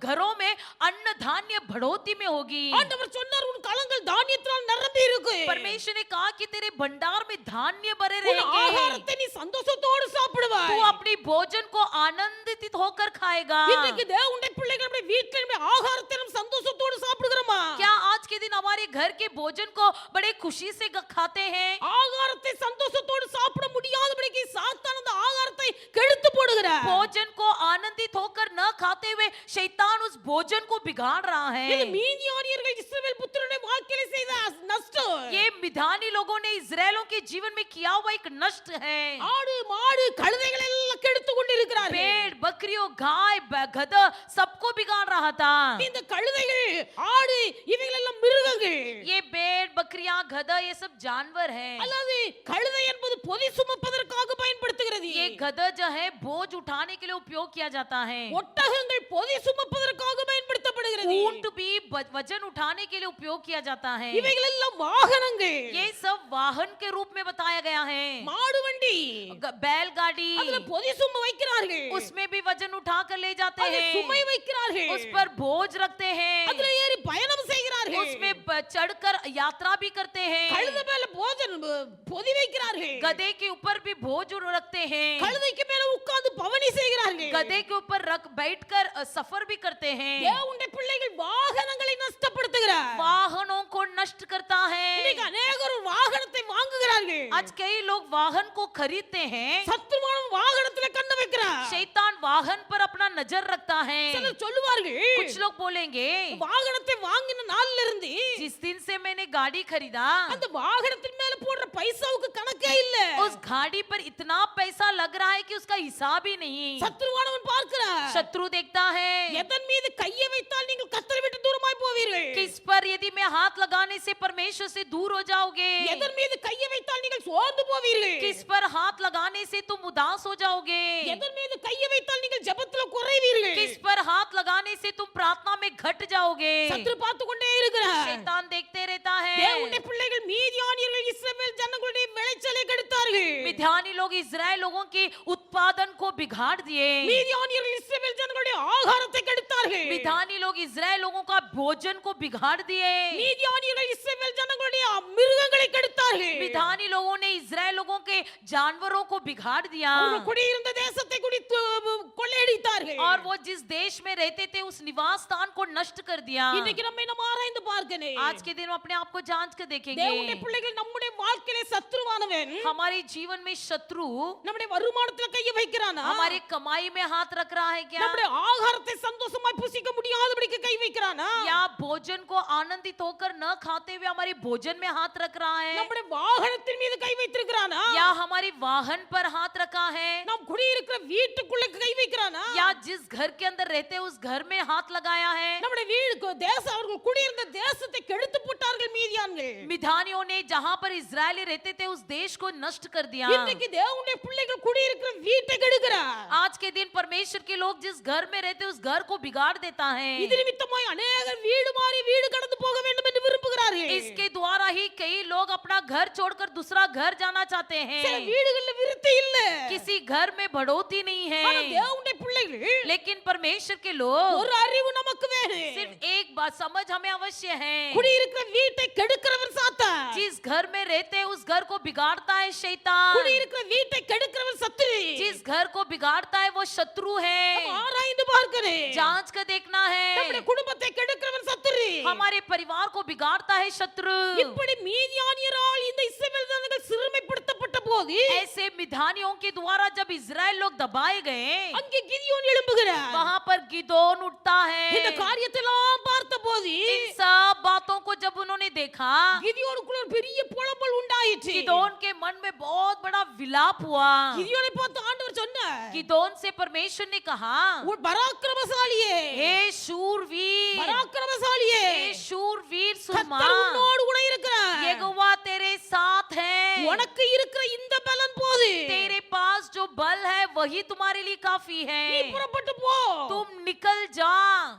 घरों में अन्न धान्य बढ़ोतरी में होगी। ஆண்டவர் சொன்னார் உன் கலங்கள் தானியத்தால் நிரம்பி இருக்கு. परमेश्वर ने कहा कि तेरे भंडार में धान्य भरे உன் रहेंगे, ஆகாரத்தை நீ சந்தோஷத்தோடு சாப்பிடுவாய். तू अपनी भोजन को आनंदित होकर खाएगा। இன்னைக்கு தேவனுடைய பிள்ளைகள் நம்முடைய வீட்டில் நம்முடைய ஆகாரத்தை நாம் சந்தோஷத்தோடு சாப்பிடுகிறோமா? क्या आज के दिन हमारे घर के भोजन को बड़े खुशी से खाते हैं? ஆகாரத்தை சந்தோஷத்தோடு சாப்பிட முடியாதபடிக்கு சாத்தான் அந்த ஆகாரத்தை கெடுத்து போடுகிறார். भोजन को आनंदित होकर न खाते हुए शैतान उस भोजन को बिगाड़ रहा இது है। மீதியானியர்கள் இஸ்ரவேல் புத்திரனுடைய வாழ்க்கையில செய்த நஷ்டம். ये मिधानी लोगों ने इजरायलों के जीवन में किया हुआ एक नष्ट है। ஆடு மாடு கழுதைகள் எல்லாம் கெடுத்து கொண்டிருக்கிறார்கள். भेड़ बकरियों गाय गधा सबको बिगाड़ रहा था। இந்த கழுதைகள் ஆடு இவைகள் எல்லாம் மிருகங்கள். ये भेड़ बकरियां गधा ये सब जानवर हैं। அல்லது கழுதை என்பது பொதி சுமப்பதற்காக பயன்படுத்துகிறது. ये गधा जो है बोझ उठाने के लिए उपयोग किया जाता है। ஒட்டகங்கள் பொதி சுமப்பதற்காக பயன்படுத்தப்படுகிறது. ऊंट भी वजन उठाने के लिए उपयोग किया जाता है। இவைகள் எல்லாம் வாகனங்கள். ये सब वाहन के रूप में बताया गया है। மாடு வண்டி बैलगाड़ी அதுல பொதி சும வைக்கிறார்கள். उसमें भी वजन उठा कर ले जाते அதுல சுமை हैं, வைக்கிறார்கள். उस पर बोझ रखते हैं, அதுல ஏறி பயணம் செய்கிறார்கள். उसमें चढ़कर यात्रा भी करते हैं। கழுதை மேல பொதி வைக்கிறார்கள். गधे के ऊपर भी बोझ रखते हैं, கழுதைக்கு மேல உட்கார்ந்து பவனி செய்கிறார்கள். गधे के ऊपर रख बैठकर सफर भी करते हैं। தேவனுடைய பிள்ளைகள் வாகனங்களை நஷ்டப்படுத்துகிறார். वाहनों को नष्ट करता है। இன்னைக்கு அநேகர் ஒரு வாகனத்தை வாங்குகிறார்கள். आज कई लोग वाहन को खरीदते हैं, சத்துருவான வாகனத்துல கண்ணு வைக்கிறார். शैतान वाहन पर अपना नजर रखता है। சிலர் சொல்லுவார்கள் कुछ लोग बोलेंगे வாகனத்தை வாங்கின நாள்ல இருந்து जिस दिन से मैंने गाड़ी खरीदा அந்த வாகனத்தின் மேல போடுற பைசாவுக்கு கணக்கே இல்ல. उस गाड़ी पर इतना पैसा लग रहा है कि उसका हिसाब ही नहीं। சத்துருவானவன் பார்க்கிறார். शत्रु देखता है எதன் மீது கையை வைத்தால் நீங்கள் கர்த்தரை விட்டு தூரமாய் போவீர்கள். किस पर यदि मैं हाथ लगाने से परमेश्वर से दूर हो जाओगे, எதன் மீது கையை வைத்தால் நீங்கள் சோர்ந்து போவீர்கள். किस पर हाथ लगाने से तुम उदास हो जाओगे, எதன் மீது கையை வைத்தால் நீங்கள் ஜெபத்துல குறைவீர்கள். किस पर हाथ लगाने से तुम प्रार्थना में घट जाओगे। சத்துரு பார்த்து கொண்டே இருக்கிறார். शैतान देखते रहता है। தேவனுடைய பிள்ளைகள் மீதியானியர்கள் இஸ்ரவேல் ஜனங்களுடைய விளைச்சலை கெடுத்தார்கள். मिद्यानी लोग इजराइल लोगों के उत्पादन को बिगाड़ दिए। மீதியானியர்கள் இஸ்ரவேல் ஜனங்களுடைய ஆகாரத்தை கெடுத்தார்கள். मिद्यानी लोग इजराइल लोगों का भोजन को बिगाड़ दिए। மீதியானியர்கள் இஸ்ரவேல் ஜனங்களுடைய மிருகங்களை கெடுத்தார்கள். मिद्यानी लोगों ने इजराइल लोगों के जानवरों को बिगाड़ दिया அவர்கள் குடியிருந்த தேசத்தை குடித்து கொள்ளையடித்தார்கள். और वो जिस देश में रहते थे उस निवास स्थान को नष्ट कर दिया। இன்னைக்கு நம்ம நம்ம ஆராய்ந்து பார்க்கணும். आज के दिन हम अपने आप को जांच कर देखेंगे। தேவனுடைய பிள்ளைகள் நம்முடைய வாழ்க்கையிலே சத்துருவானவன் हमारे जीवन में शत्रु நம்முடைய வருமானத்துல கையை வைக்கிறானா? हमारी कमाई में हाथ रख रहा है क्या? நம்முடைய ஆகாரத்தை சந்தோஷமாய் புசிக்க முடியாதபடிக்கு கை வைக்கிறானா? या भोजन को आनंदित होकर न खाते हुए हमारे भोजन में हाथ रख रहा है? நம்முடைய வாகனத்தின் மீது கை வைத்திருக்கிறானா? या हमारे वाहन पर हाथ रखा है, நாம் குடியிருக்கிற வீட்டுக்குள்ள கை வைக்கிறானா? या जिस घर के अंदर रहते हैं उस घर में हाथ लगाया है। நம்முடைய வீடு தேசம் அவர்கள் குடியிருந்த தேசத்தை கெடுத்து போட்டார்கள் மீதியான்கள். मिधानियों ने जहां पर इजरायली रहते थे उस देश को नष्ट कर दिया। இன்னைக்கு தேவனுடைய பிள்ளைகள் குடியிருக்கிற வீட்டை கெடுக்கிறார். आज के दिन परमेश्वर के लोग जिस घर में रहते उस घर को बिगाड़ देता है। இது நிமித்தமாய் அநேகர் வீடு மாறி வீடு கடந்து போக வேண்டும் என்று விரும்புகிறார்கள். इसके द्वारा ही कई लोग अपना घर छोड़कर दूसरा घर जाना चाहते சில हैं। வீடுகள்ல விருத்தி இல்ல. किसी घर में बढ़ोतरी नहीं ஆனா है, தேவனுடைய பிள்ளைகள் लेकिन परमेश्वर के लोग ஒரு அறிவு நமக்கு வேணும். सिर्फ एक बात समझ हमें अवश्य है, குடியிருக்கிற வீட்டை கெடுக்கிறவன் சாத்தான். जिस घर में रहते हैं उस घर को बिगाड़ता है शैतान। குடியிருக்கிற வீட்டை கெடுக்கிறவன் சத்துரு. जिस घर को बिगाड़ता है वो शत्रु நம்ம है। ஆராய்ந்து பார்க்கணும். जांच कर देखना நம்முடைய है, குடும்பத்தை கெடுக்கிறவன் சத்துரு. हमारे परिवार को बिगाड़ता है शत्रु। இப்படி மீதியானியரால் இந்த இஸ்ரவேல் ஜனங்கள் சிறுமைப்படுத்தப்பட்ட போது ऐसे मिधानियों के द्वारा जब इजराइल लोग दबाए गए, அங்கே கிதியோன் எழும்புகிறார். वहां पर गिदोन उठता இந்த है। காரியத்தெல்லாம் பார்த்த போது इन सब बातों को जब उन्होंने देखा, கிதியோனுக்குள்ள ஒரு பெரிய புலம்பல் உண்டாயிற்று. गिदोन के मन में बहुत बड़ा विलाप हुआ। கிதியோனை பார்த்து ஆண்டவர் சொன்னார், गिदोन से परमेश्वर ने कहा, "உன் பராக்கிரமசாலியே, हे शूरवीर, பராக்கிரமசாலியே, हे शूरवीर கர்த்தர் सुरमार, உன்னோடு கூட இருக்கிறார். यहोवा तेरे साथ है। உனக்கு இருக்கிற இந்த பலன் போது तेरे पास जो बल है वही तुम्हारे लिए काफी நீ है। புறப்பட்டு போ. तुम निकल जा।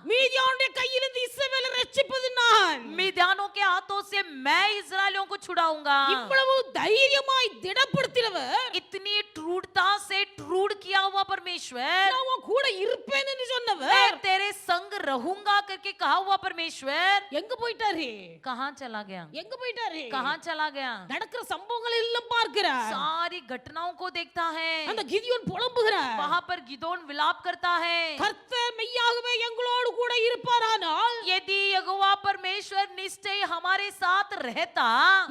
மீதியானுடைய கையிலிருந்து இஸ்ரவேலை ரட்சிப்பது நான். मिद्यानों के हाथों से मैं इजरायलियों को छुड़ाऊंगा। இவ்வளவு தைரியமாய் திடப்படுத்தினவர் इतनी ट्रूडता से ट्रूड किया हुआ परमेश्वर, நான் உன் கூட இருப்பேன் என்று मैं சொன்னவர் तेरे संग रहूंगा करके कहा हुआ परमेश्वर எங்க போயிட்டாரு? कहाँ चला गया? எங்க போயிட்டாரு? कहाँ चला गया? நடக்கிற சம்பவங்கள் எல்லாம் பார்க்கிறார். सारी घटनाओं को देखता है। அந்த கிதியோன் புலம்புகிறார். वहां पर गिदोन विलाप करता है, கர்த்தர் மெய்யாகவே எங்களோடு கூட இருப்பாரானால் यदि यहोवा परमेश्वर निश्चय हमारे साथ रहता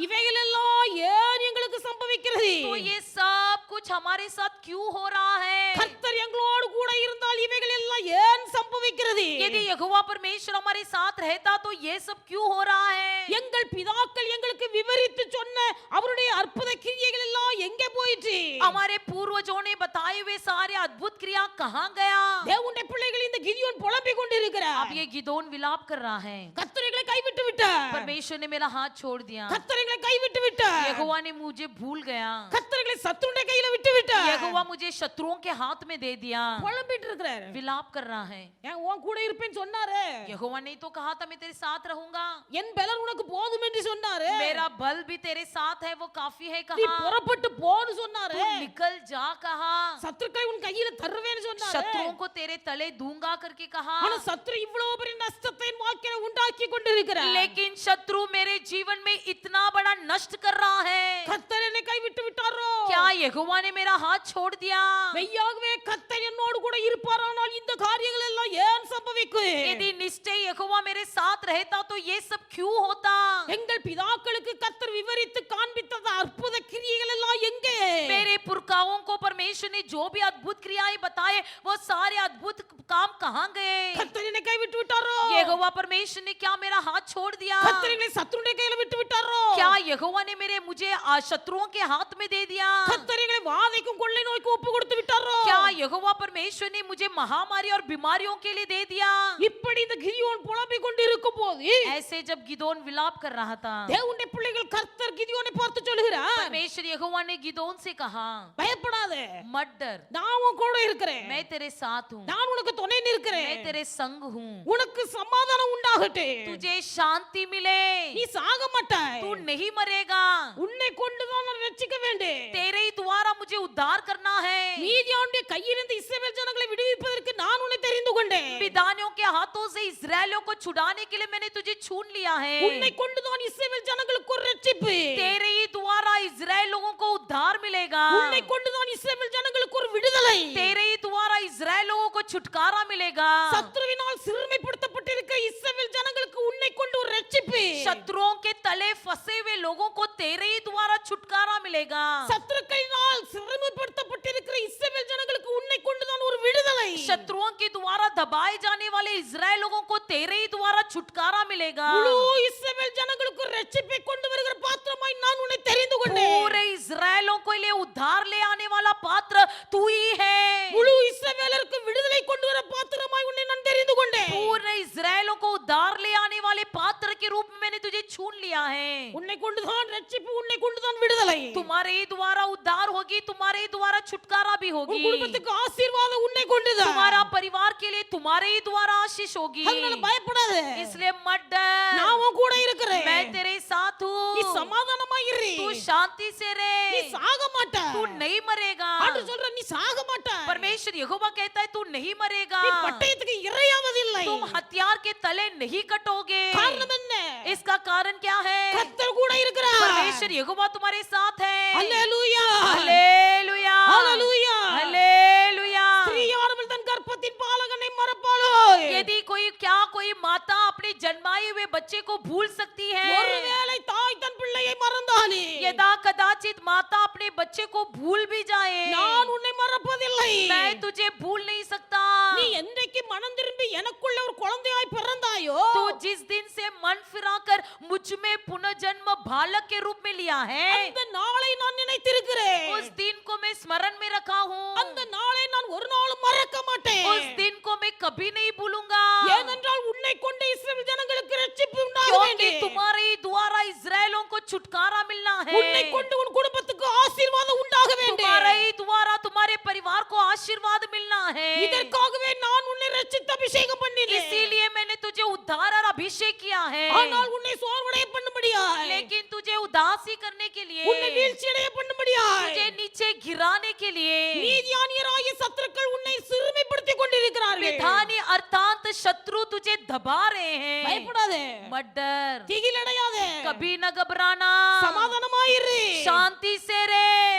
இவைகள் எல்லாம் ஏன் எங்களுக்கு சம்பவிக்கிறது? तो ये सब कुछ हमारे साथ क्यों हो रहा है? கர்த்தர் எங்களோடு கூட இருந்தால் இவைகள் எல்லாம் ஏன் சம்பவிக்கிறது? यदि यहोवा परमेश्वर हमारे साथ रहता तो ये सब क्यों हो रहा है? எங்கள் பிதாக்கள் எங்களுக்கு விவரித்து சொன்ன அவருடைய அற்புத கிரியைகள் எல்லாம் எங்கே போயிற்று? हमारे पूर्वजों ने बताए हुए सारे अद्भुत क्रिया कहाँ गया? தேவனுடைய பிள்ளைகள் இந்த கிதியோன் புலம்பிக் கொண்டிருக்கிறார். अब ये गिदोन विलाप कर रहा है, கர்த்தர் எங்களை கைவிட்டு விட்டார். परमेश्वर ने मेरा हाथ छोड़ दिया, கர்த்தர் எங்களை கைவிட்டு விட்டார். यहोवा ने मुझे भूल गया, கர்த்தர் எங்களை சத்துருடைய கையில விட்டு விட்டார். यहोवा मुझे शत्रुओं के हाथ में दे दिया। புலம்பிட்டு இருக்கிறார். विलाप कर रहा है। ஏன் உன் கூட இருப்பேன்னு சொன்னாரு? यहोवा ने तो कहा था मैं तेरे साथ रहूंगा, என் பலன் உனக்கு போதும் என்று சொன்னாரு. मेरा बल भी तेरे साथ है, वो काफी है நீ कहा, புறப்பட்டு போன்னு சொன்னாரு. तू निकल जा कहा, சத்துருக்களை உன் கையில தருவேன்னு சொன்னாரு. शत्रुओं को तेरे तले दूंगा करके कहा, ஆனா சத்துரு இவ்வளவு பெரிய நஷ்டத்தை என் வாழ்க்கையில உண்டாக்கி கொண்டிருக்கிறார். लेकिन शत्रु मेरे जीवन में इतना बड़ा नष्ट कर रहा है। கர்த்தர் என்னை கைவிட்டு விட்டாரோ? क्या यहोवा ने मेरा हाथ छोड़ दिया? மெய்யாகவே கர்த்தர் என்னோடு கூட இருப்பாரானால் இந்த காரியங்கள் எல்லாம் ஏன் சம்பவிக்கும்? यदि निश्चय यहोवा मेरे साथ रहता तो ये सब क्यों होता? எங்கள் பிதாக்களுக்கு கர்த்தர் விவரித்து காண்பித்த அற்புத கிரியைகள் எல்லாம் எங்கே? मेरे पुरखाओं को परमेश्वर ने जो भी अद्भुत क्रियाएं बताए वो सारे अद्भुत काम कहाँ गए? கர்த்தர் என்னை கைவிட்டு விட்டாரோ? यहोवा परमेश्वर ने क्या मेरा हाथ छोड़ दिया? கர்த்தர் எங்களை சத்துருடைய கையில விட்டு விட்டாரோ? क्या यहोवा ने मुझे शत्रुओं के हाथ में दे दिया? கர்த்தர் எங்களை வாதைக்கும் கொள்ளை நோய்க்கு ஒப்பு கொடுத்து விட்டாரோ? क्या यहोवा परमेश्वर ने मुझे महामारी और बीमारियों के लिए दे दिया? இப்படி இந்த கிதியோன் புலம்பிக் கொண்டு இருக்கும் போது ऐसे जब गिदोन विलाप कर रहा था, தேவனுடைய பிள்ளைகள் கர்த்தர் கிதியோனை பார்த்து சொல்கிறார், परमेश्वर यहोवा ने गिदोन से कहा, பயப்படாதே, मत डर, நான் உன் கூட இருக்கிறேன். मैं तेरे साथ हूँ, நான் உனக்கு துணை मैं நிற்கிறேன். तेरे संग हूँ, உனக்கு சமாதானம் உண்டாகட்டும். तुझे शांति मिले, நீ சாக மாட்டாய். तू नहीं मरेगा, உன்னை கொண்டுதான் நான் ரட்சிக்க வேண்டும். तेरे ही द्वारा मुझे उद्धार करना है। மீதியானுடைய கையிலிருந்து இஸ்ரவேல் ஜனங்களை விடுவிப்பதற்கு நான் உன்னை தெரிந்து கொண்டேன். मिद्यानियों के हाथों से इस्राएलियों को छुड़ाने के लिए मैंने तुझे चुन लिया है। உன்னை கொண்டுதான் இஸ்ரவேல் ஜனங்களுக்கு ஒரு ரட்சிப்பு. तेरे ही द्वारा इस्राएल लोगों को उद्धार मिलेगा, உன்னை கொண்டுதான் இஸ்ரவேல் ஜனங்களுக்கு ஒரு விடுதலை. तेरे ही द्वारा इस्राएल लोगों को छुटकारा मिलेगा। சத்ருவினால் சிறுமைப்படுத்தப்பட்டிருக்கிற இஸ்ரவேல் ஜனங்களுக்கு உன்னை கொண்டு ஒரு ரட்சிப்பு. शत्रुओं के तले फंसे हुए लोगों को तेरे ही द्वारा छुटकारा मिलेगा। சத்துருக்களினால் சிறுமைப்படுத்தப்பட்டிருக்கிற இஸ்ரவேல் ஜனங்களுக்கு உன்னை கொண்டுதான் ஒரு விடுதலை. शत्रुओं के द्वारा दबाए जाने वाले इस्राएल लोगों को तेरे ही द्वारा छुटकारा मिलेगा। முழு இஸ்ரவேல் ஜனங்களுக்கு ரட்சிப்பை கொண்டு வருகிற பாத்திரமாய் நான் உன்னை தெரிந்து கொண்டேன். पूरे इस्राएलों को के लिए उद्धार ले आने वाला पात्र तू ही है। முழு இஸ்ரவேலருக்கு விடுதலை கொண்டு வர பாத்திரமாய் உன்னை நான் தெரிந்து கொண்டேன். पूरे इजरायलों को उद्धार ले आने वाले पात्र के रूप में मैंने तुझे चुन लिया है। உன்னை கொண்டுதான் ரட்சிப்பு, உன்னை கொண்டுதான் விடுதலை. तुम्हारे ही द्वारा उद्धार होगी, तुम्हारे ही द्वारा छुटकारा भी உன் होगी, குடும்பத்துக்கு ஆசீர்வாதம் உன்னை கொண்டுதான். तुम्हारा परिवार के लिए तुम्हारे ही द्वारा आशीष होगी। அதனால பயப்படாத. इसलिए मत डर, நான் உன் கூட இருக்கிறேன். मैं तेरे साथ நீ हूँ। சமாதானமா இரு. तू शांति से நீ रहे, சாக மாட்ட. तू नहीं मरेगा। ஆண்டவர் சொல்ற நீ சாக மாட்ட. परमेश्वर यहोवा कहता है तू नहीं मरेगा, நீ பட்டயத்துக்கு இரையாவதில்லை. तुम हथियार के तले नहीं कटोगे। காரணம் என்ன? इसका कारण क्या है? கர்த்தர் கூட இருக்கிறார். परमेश्वर यहोवा तुम्हारे साथ है। அல்லேலூயா. Hallelujah, hallelujah. हालेलुया। ஸ்திரீயானவள் தன் கர்ப்பத்தின் பாலகனை மறப்பாளோ? यदि कोई माता अपने जन्माए हुए बच्चे को भूल सकती है, ஒருவேளை தாய் தன் பிள்ளையை மறந்தாலே, यदा कदाचित माता अपने बच्चे को भूल भी जाए, நான் உன்னை மறப்பதில்லை. मैं तुझे भूल नहीं सकता। நீ என்றைக்கு மனம் திரும்பி எனக்குள்ள ஒரு குழந்தையாய் பிறந்தாயோ, तो जिस दिन से मन फिराकर मुझ में पुनर्जन्म बालक के रूप में लिया है, அந்த நாளை நான் நினைத்திருக்கிறேன். उस दिन को मैं स्मरण में रखा हूँ, அந்த நாளை நான் ஒரு நாளும் மறக்க மாட்டேன். उस दिन को मैं कभी नहीं भूलूंगा। ஏனென்றால் உன்னை கொண்டு இஸ்ரவேல் ஜனங்களுக்கு ரட்சிப்பு உண்டாக क्योंकि வேண்டும். तुम्हारे द्वारा इजरायलों को छुटकारा मिलना है, உன்னை கொண்டு உன் குடும்பத்துக்கு ஆசீர்வாதம் உண்டாக வேண்டும். तुम्हारे द्वारा तुम्हारे परिवार को आशीर्वाद मिलना है। இதற்காகவே நான் உன்னை ரட்சித்து அபிஷேகம் பண்ணினேன். इसीलिए मैंने तुझे उद्धार और अभिषेक किया है, ஆனால் உன்னை சோர்வடைய பண்ணும்படியாய், लेकिन तुझे उदासी करने के लिए, உன்னை வீழ்ச்சியடைய பண்ணும்படியாய், तुझे नीचे गिराने के लिए, நீதியானியராகிய சத்துருக்கள் உன்னை சிறுமைப்படுத்திக் கொண்டிருக்கிறார்கள். विधानी अर्थात शत्रु तुझे दबा रहे हैं। பயப்படாதே, मत डर, திகிலடையாதே, कभी न घबराना, சமாதானமாயிரு. शांति से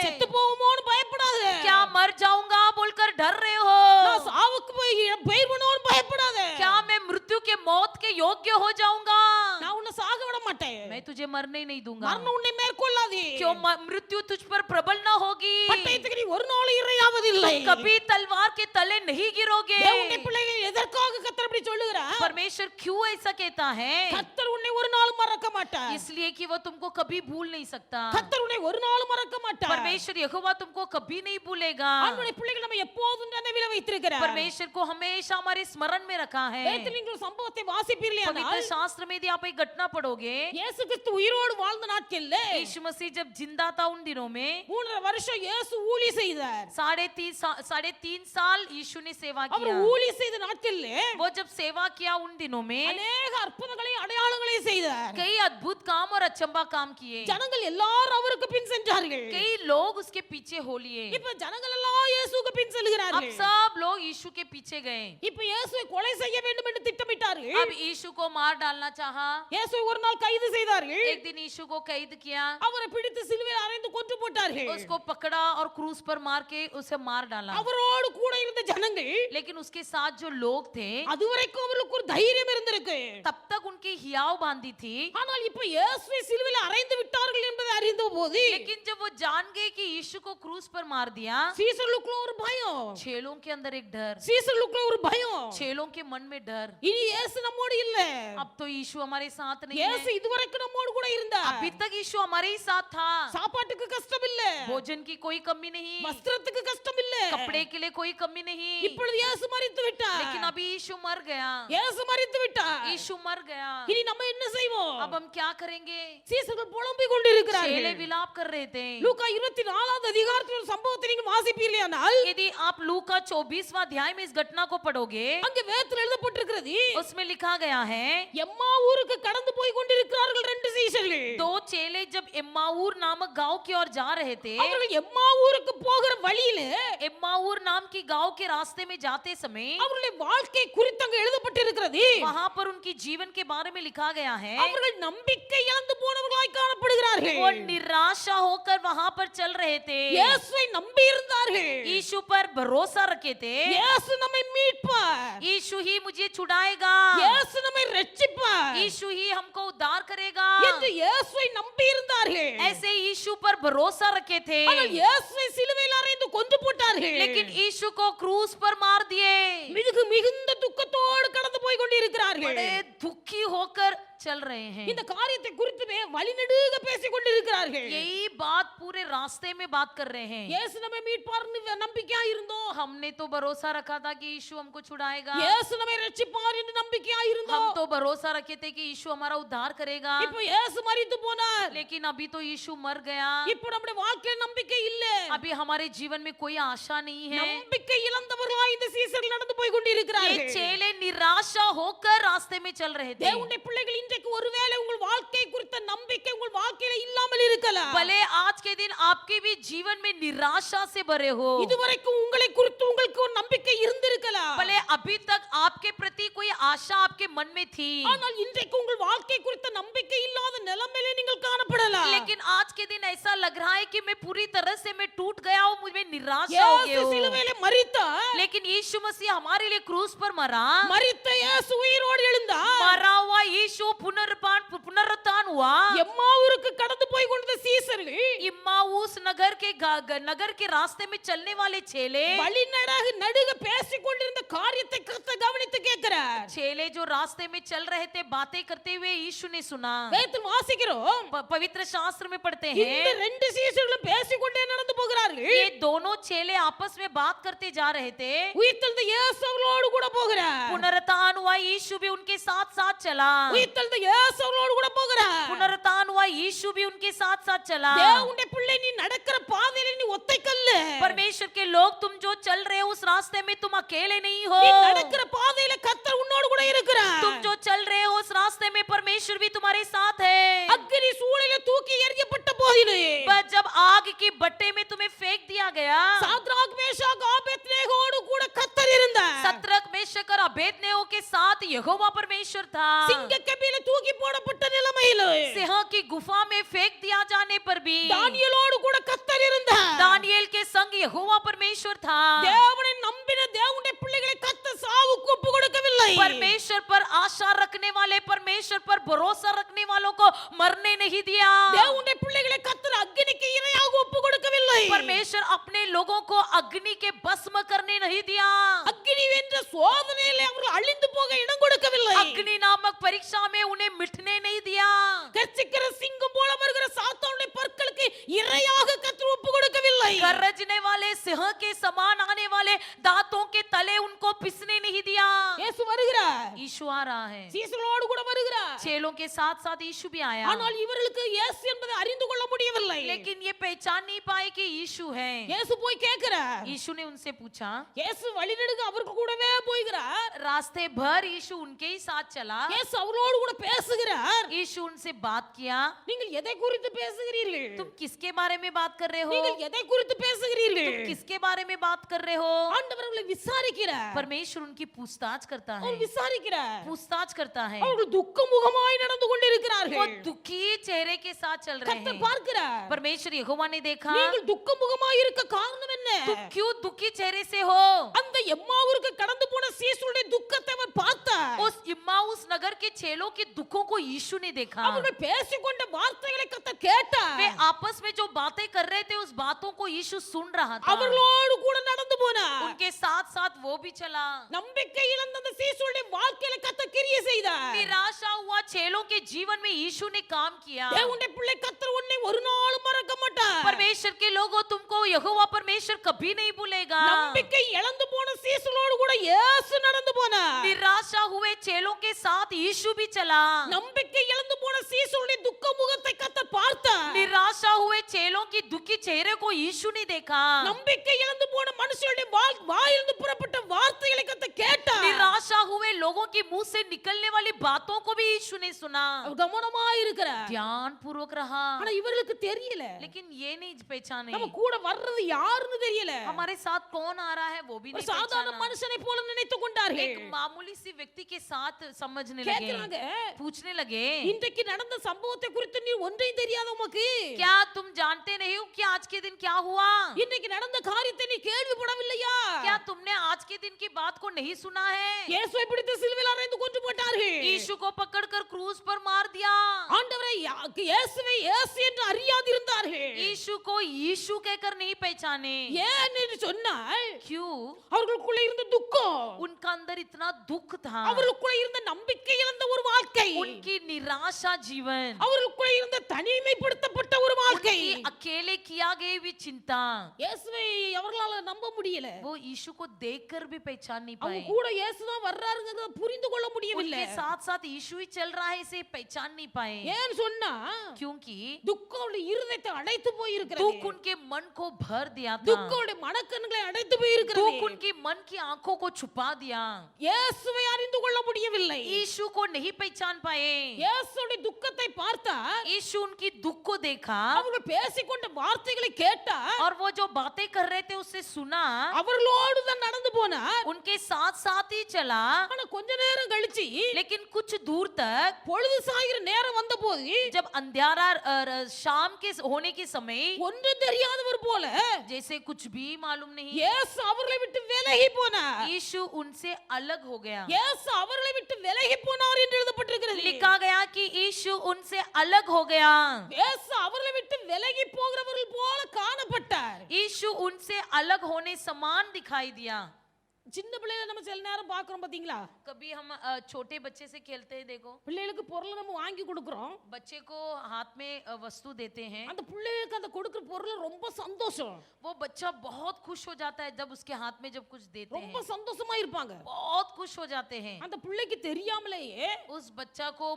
செத்து रहे। போகுமோன்னு பயப்படாதே. क्या मर जाऊंगा बोलकर डर रहे हो? நான் சாவுக்கு போய் பெயர் பண்ணுவோன்னு பயப்படாதே. क्या मैं मृत्यु के मौत के योग्य हो जाऊंगा? நான் உன்னை சாக விட மாட்டேன். मैं तुझे मरने नहीं दूंगा। மரணம் உன்னை மேற்கொள்ளாதே. क्यों मृत्यु तुझ पर प्रबल न होगी? பட்டயத்துக்கு நீ ஒரு நாள் இரையாவதில்லை. तुम कभी तलवार के तले नहीं गिरोगे। தேவனுடைய பிள்ளைகள் எதற்காக கர்த்தர் அப்படி சொல்லுகிறார்? परमेश्वर क्यों ऐसा कहता है? கர்த்தர் உன்னை ஒரு நாள் மறக்க மாட்டார். इसलिए कि वो तुमको कभी भूल नहीं सकता। கர்த்தர் உன்னை ஒரு நாள் மறக்க மாட்டார். परमेश्वर यहोवा तुमको कभी नहीं भूलेगा। அவருடைய பிள்ளைகள் நம்ம எப்போதும் நினைவில் வைத்திருக்கிறார். परमेश्वर को हमेशा हमारे स्मरण में रखा है। வேதத்தில் நீங்கள் ஒரு சம்பவத்தை வாசிப்பீர்களே पवित्र ஆனால், शास्त्र में यदि आप एक घटना पढ़ोगे, இயேசு கிறிஸ்து உயிரோடு வாழ்ந்த நாட்களில் यीशु मसीह जब जिंदा था उन दिनों में 3.5 வருஷம் இயேசு ஊழி செய்தார். 3.5 साल यीशु ने सेवा அவர் किया। ஊழி செய்த நாட்களில் वो जब सेवा किया उन दिनों में அநேக அற்புதங்களையும் அடையாளங்களையும் செய்தார். कई अद्भुत काम और अचंबा काम किए। ஜனங்கள் எல்லாரும் அவருக்கு பின் சென்றார்கள். कई लोग उसके पीछे हो लिए। இப்ப ஜனங்கள் எல்லாம் இயேசுவுக்கு பின் अब செல்கிறார்கள். सब लोग यीशु के पीछे गए। இப்ப இயேசுவை கொலை செய்ய வேண்டும் என்று திட்டமிட்டார்கள். अब यीशु को मार डालना चाहा। இயேசுவை ஒரு நாள் கைது செய்தார்கள். एक दिन यीशु को कैद किया, அவரை பிடித்து சிலுவையில் அறைந்து கொன்று போட்டார்கள். उसको पकड़ा और क्रूस पर मार के उसे मार डाला। அவரோடு கூட இருந்த ஜனங்கள் लेकिन उसके साथ जो लोग थे, அதுவரைக்கும் அவருக்கு ஒரு தைரியம் இருந்திருக்கு. तब तक उनकी हियाव बांधी थी। ஆனால் இப்ப இயேசுவை சிலுவையில் அறைந்து விட்டார்கள் என்பதை அறிந்த போது लेकिन जब वो जान गए कि यीशु को क्रूस पर मार दिया, சீசர்களுக்குள்ள ஒரு பயம், चेलों के अंदर एक डर, சீசர்களுக்குள்ள ஒரு பயம். चेलों के मन में डर। இனி இயேசு நம்மோடு இல்ல. अब तो यीशु हमारे साथ नहीं இயேசு है। இதுவரைக்கும் நம்மோடு கூட இருந்தார். अभी तक यीशु हमारे ही साथ था। சாப்பாட்டுக்கு கஷ்டம் இல்ல, भोजन की कोई कमी नहीं, வஸ்திரத்துக்கு கஷ்டம் இல்ல. कपड़े के लिए कोई कमी नहीं। இப்பொழுது இயேசு மரித்து விட்டார். लेकिन अभी यीशु मर गया, இயேசு மரித்து விட்டார். यीशु मर गया। இனி நம்ம என்ன செய்வோம்? अब हम क्या करेंगे? சீசர்கள் புலம்பிக் चेले கொண்டிருக்கிறார்கள். विलाप कर रहे थे। லூக்கா 24வது அதிகாரத்தில் ஒரு சம்பவத்தை நீங்க வாசிப்பீர்களானால் यदि आप लूका 24वां अध्याय में इस घटना को पढ़ोगे, அங்க வேதத்தில் எழுதப்பட்டிருக்கிறது, उसमें लिखा गया है, எம்மா ஊருக்கு கடந்து போய் கொண்டிருக்கிறார்கள் 2 சீஷர்கள். 2 चेले जब एम्माऊर नामक गांव की ओर जा रहे थे, அவர்கள் எம்மா ஊருக்கு போகிற வழியில एम्माऊर नाम की गांव के रास्ते में जाते समय அவருடைய வாழ்க்கை குறித்து அங்க எழுதப்பட்டிருக்கிறது. वहां पर उनकी जीवन के बारे में लिखा गया है। அவர்கள் நம்பிக்கை இழந்து போனவர்களாய் காணப்படுகிறார்கள். वो निराशा होकर वहां पर चल रहे थे, இயேசுவை நம்பி இருந்தார்கள். यीशु पर भरोसा रखे थे। இயேசு நம்மை மீட்பார், यीशु ही मुझे छुड़ाएगा, இயேசு நம்மை ரட்சிப்பார் यीशु ही हमको उद्धार करेगा, என்று இயேசுவை நம்பி இருந்தார்கள். ऐसे यीशु पर भरोसा रखे थे। ஆனால் இயேசுவை சிலுவையில் அறைந்து கொன்று போட்டார்கள். लेकिन यीशु को क्रूस पर मार दिए। மிகுந்த துக்கத்தோடு கடந்து போய் கொண்டிருக்கிறார்கள். बड़े दुखी होकर चल रहे हैं। இந்த காரியத்தை குறித்துமே வழிநெடுக பேசிக் கொண்டிருக்கிறார்கள். यही बात पूरे रास्ते में बात कर रहे हैं। இயேசு நம்மை மீட்பார்னு நம்பிக்கையா இருந்தோம். हमने तो भरोसा रखा था कि यीशु हमको छुड़ाएगा। இயேசு நம்மை ரட்சிப்பார் என்று நம்பிக்கையா இருந்தோம். हम तो भरोसा रखे थे कि यीशु हमारा उद्धार करेगा। இப்போ இயேசு மரித்து போனார். लेकिन अभी तो यीशु मर गया। இப்போ நம்முடைய வாழ்க்கையில நம்பிக்கை இல்ல. अभी हमारे जीवन में कोई आशा नहीं है। நம்பிக்கை இழந்தவர்களாய் இந்த சீசர்கள் நடந்து போய் கொண்டிருக்கிறார்கள். ये चेले निराशा होकर रास्ते में चल रहे थे। தேவனுடைய பிள்ளைகள் இன்றைக்கு ஒருவேளை உங்கள் வாழ்க்கை குறித்த நம்பிக்கை உங்கள் வாழ்க்கையில இல்லாமல் இருக்கலாம். भले आज के दिन आपके भी जीवन में निराशा से भरे हो। இதுவரைக்கும் உங்களை குறித்து உங்களுக்கு ஒரு நம்பிக்கை இருந்திருக்கலாம். भले अभी तक आपके प्रति कोई आशा आपके मन में थी। ஆனால் இன்றைக்கு உங்கள் வாழ்க்கை குறித்த நம்பிக்கை இல்லாத நிலைமையிலே நீங்கள் காணப்படலாம். लेकिन आज के दिन ऐसा लग रहा है कि मैं पूरी तरह से मैं टूट गया हूँ, मुझे निराशा हो गया இயேசு हूँ। சிலுவையிலே மரித்தார். लेकिन यीशु मसीह हमारे लिए क्रूस पर मरा। மரித்த இயேசு உயிரோடு எழுந்தார். मरा हुआ यीशु पुनरुत्थान हुआ। எம்மாவூருக்கு கடந்து போய் கொண்ட சீசர்கள் इम्माऊस नगर के रास्ते में चलने वाले चेले நடுக பேசிக் கொண்டிருந்த காரியத்தை கர்த்தர் கவனித்து கேட்கிறார். चेले जो रास्ते में चल रहे थे बातें करते हुए यीशु ने सुना। வேதத்தில் வாசிக்கிறோம். पवित्र शास्त्र में पढ़ते இந்த हैं ரெண்டு சீசர்களும் பேசிக் கொண்டே நடந்து போகிறார்கள். ये दोनों चेले आपस में बात करते जा रहे थे। உயிர்த்தெழுந்த இயேசு அவர்களோடு கூட போகிறார். पुनरुत्थान हुआ यीशु भी उनके साथ साथ चला। உயிர்த்தெழுந்த இயேசு அவர்களோடு கூட போகிறார். पुनरुत्थान हुआ यीशु भी उनके साथ साथ चला। தேவனுடைய பிள்ளை நீ நடக்கிற பாதையில நீ ஒத்தை கல்லு. परमेश्वर के लोग तुम जो चल रहे हो उस रास्ते में तुम अकेले नहीं हो। நீ நடக்கிற பாதையில கர்த்தர் உன்னோடு கூட இருக்கிறார். तुम जो चल रहे हो उस रास्ते में परमेश्वर भी तुम्हारे साथ है। அக்கினி சூளையில தூக்கி எறியப்பட்ட போதிலே पर जब आग की बट्टे में तुम्हें फेंक दिया गया, சாத்ராக் மேஷாக் ஆபேத்நேகோடு கூட கர்த்தர் இருந்தார். सत्रक मेशक और अबेदनेगो के साथ यहोवा परमेश्वर था। சிங்கக்கபில தூக்கி போடப்பட்ட நிலைமையிலே सिंह की गुफा में फेंक दिया जाने पर भी தானியேலோடு கூட கர்த்தர் இருந்தார். दानियेल के संग यहोवा परमेश्वर था। தேவனை நம்பின தேவனுடைய பிள்ளைகளை கர்த்தர் சாவுக்கு ஒப்பு கொடுக்கவில்லை. परमेश्वर पर आशा रखने वाले, परमेश्वर पर भरोसा रखने वालों को मरने नहीं दिया। தேவனுடைய பிள்ளைகளை கர்த்தர் அக்கினிக்கு இரையாக ஒப்பு கொடுக்கவில்லை. परमेश्वर अपने लोगों को अग्नि के भस्म करने नहीं दिया। அக்கினி என்ற சோதனையிலே அவர்கள் அழிந்து போக இடம் கொடுக்கவில்லை. अग्नि नामक परीक्षा में उन्हें मिटने नहीं दिया। கர்ச்சிக்கிற சிங்கம் போல வருகிற சாத்தானுடைய பற்களுக்கு இரையாக கர்த்தர் ஒப்பு கொடுக்கவில்லை. गरजने वाले सिंह के समान आने वाले दांतों के तले उनको पिसने नहीं दिया। இயேசு வருகிறார். यीशु आ रहा है। சீசர்களோடு கூட வருகிறார். चेलों के साथ साथ यीशु भी आया। ஆனால் இவர்களுக்கு இயேசு என்பதை அறிந்து கொள்ள முடியவில்லை. लेकिन ये पहचान नहीं पाए कि यीशु है। இயேசு போய் கேட்கிறார். यीशु ने उनसे पूछा। இயேசு வழிநெடுக அவருக்கு கூடவே போகிறார். रास्ते भर यीशु उनके ही साथ चला। இயேசு அவரோடு கூட பேசுகிறார். यीशु उनसे बात किया। நீங்கள் எதை குறித்து பேசுகிறீர்கள்? तुम किसके बारे में बात कर रहे हो? நீங்கள் எதை குறித்து பேசுகிறீர்கள்? तुम किसके बारे में बात कर रहे हो? ஆண்டவர் அவர்களை விசாரிக்கிறார். परमेश्वर उनकी पूछताछ करता है। அவர் விசாரிக்கிறார். पूछताछ करता है। அவர்கள் துக்கமுகமாய் நடந்து वो கொண்டிருக்கிறார்கள். दुखी चेहरे के साथ चल रहे கர்த்தர் हैं। பார்க்கிறார். परमेश्वर यहोवा ने देखा, நீங்கள் துக்கமுகமாய் இருக்க காரணம் என்ன? तुम क्यों दुखी चेहरे से हो? அந்த எம்மாவூருக்கு கடந்து போன சீசருடைய துக்கத்தை அவர் பார்த்தார். उस इम्माउस नगर के चेलों के दुखों को यीशु ने देखा। அவர்கள் பேசிக்கொண்ட வார்த்தைகளை கர்த்தர் கேட்டார். वे आपस में जो बातें कर रहे थे उस बातों को यीशु सुन रहा था। அவர்களோடு கூட நடந்து போனார். उनके साथ साथ वो भी चला। நம்பிக்கை இழந்த அந்த சீசருடைய வாழ்க்கையில கர்த்தர் கிரியை செய்தார். निराशा हुआ चेलों के जीवन में यीशु ने काम किया। தேவனுடைய பிள்ளை கர்த்தர் உன்னை ஒரு நாளும் மறக்க மாட்டார். परमेश्वर के लोगों तुमको यहोवा परमेश्वर कभी नहीं भूलेगा। நம்பிக்கை இழந்து போன சீசரோடு கூட இயேசு நடந்து போனார். निराशा हुए चेलों के साथ यीशु भी चला। நம்பிக்கை இழந்து போன சீசருடைய துக்க முகத்தை கர்த்தர் பார்த்தார். निराशा हुए चेलों की दुखी चेहरे को यीशु ने देखा। நம்பிக்கை இழந்து போன மனுஷனுடைய வாயிலிருந்து புறப்பட்ட வார்த்தைகளை கர்த்தர் கேட்டார். निराशा हुए लोगों के मुंह से निकलने वाली बातों को भी यीशु ने सुना। அவர் கவனமா இருக்கிறார். ध्यान पूर्वक रहा। ஆனா இவர்களுக்கு தெரியல. लेकिन ये नहीं पहचाने, நம்ம கூட வர்றது யாருன்னு தெரியல. हमारे साथ कौन आ रहा है वो भी ஒரு नहीं சாதாரண पहचाना। மனுஷனை போல நினைத்து கொண்டார்கள். एक मामूली सी व्यक्ति के साथ समझने लगे, கேக்குறாங்க, पूछने लगे, இன்றைக்கு நடந்த சம்பவத்தை குறித்து நீ ஒன்றையும் தெரியாத உமக்கு? क्या तुम जानते नहीं हो कि आज के दिन क्या हुआ? இன்றைக்கு நடந்த காரியத்தை நீ கேள்விப்படவில்லையா? क्या तुमने आज के दिन की बात को नहीं सुना है? இயேசுவை பிடித்து சிலுவையில் அறைந்து கொன்று போட்டார்கள். यीशु को पकड़कर क्रूस पर मार दिया। ஆண்டவரை இயேசுவை இயேசு என்று அறியாதிருந்தார்கள். यीशु यीशु को यीशु कहकर नहीं पहचाने? ஏன் என்று சொன்னால் क्यों? அவர்களுக்குள்ள இருந்த துக்கம், उनका अंदर इतना दुख था, அவர்களுக்குள்ள இருந்த நம்பிக்கை இழந்த ஒரு வாழ்க்கை, उनकी निराशा जीवन, அவர்களுக்குள்ள இருந்த தனிமைப்படுத்தப்பட்ட ஒரு வாழ்க்கை. उनकी अकेले किया गए भी चिंता, இயேசுவை அவர்களால நம்ப முடியல. वो यीशु को देखकर भी पहचान नहीं அவங்க पाए। கூட இயேசுதான் வர்றாருங்கறத புரிந்து கொள்ள முடியவில்லை. उनके साथ साथ यीशु ही चल रहा है इसे पहचान नहीं पाए। ஏன் சொன்னா क्योंकि துக்கோட இருதயத்தை அடைத்து போய் இருக்கிறது. दुख उनके मन को भर दिया था, துக்கோட மனக்கண்களை அடைத்து போய் இருக்கிறது. दुख उनकी मन की आंखों को छुपा दिया। இயேசுவை அறிந்து கொள்ள முடியவில்லை. यीशु को नहीं पहचान पाए। இயேசுடைய துக்கத்தை பார்த்தா, यीशु उनकी दुख को देखा அவர்கள் பேசிக்கொண்ட வார்த்தைகளை கேட்டா, और वो जो बातें कर रहे थे उसे सुना, அவர்களோடு தான் நடந்து போனார். उनके साथ साथ ही चला। ஆனா கொஞ்ச நேரம் கழிச்சு लेकिन कुछ दूर तक பொழுது சாகிற நேரம் வந்தபோது जब अंधेरा शाम के होने के समय, ஒன்று தெரியாதவர் போல जैसे कुछ भी मालूम नहीं, இயேசு அவர்களை விட்டு விலகி போனார். यीशु उनसे अलग हो गया। இயேசு அவர்களை விட்டு விலகி போனார் என்று எழுதப்பட்டிருக்கிறது. लिखा गया कि यीशु उनसे अलग हो गया। இயேசு அவர்களை விட்டு விலகி போகிறவர்கள் போல காணப்பட்டார். यीशु उनसे अलग होने समान दिखाई दिया। சின்ன பிள்ளைகளை நம்ம சில நேரம் பார்க்கிறோம் பாத்தீங்களா? कभी हम छोटे बच्चे से खेलते हैं, देखो பிள்ளைகளுக்கு பொருளை நம்ம வாங்கி கொடுக்கிறோம். बच्चे को हाथ में वस्तु देते हैं, அந்த பிள்ளைகளுக்கு அந்த கொடுக்கிற பொருள் ரொம்ப சந்தோஷம், वो बच्चा बहुत खुश हो जाता है जब उसके हाथ में जब कुछ देते ரொம்ப हैं, சந்தோஷமா இருப்பாங்க. बहुत खुश हो जाते हैं। அந்த பிள்ளைக்கு தெரியாமலேயே उस बच्चा को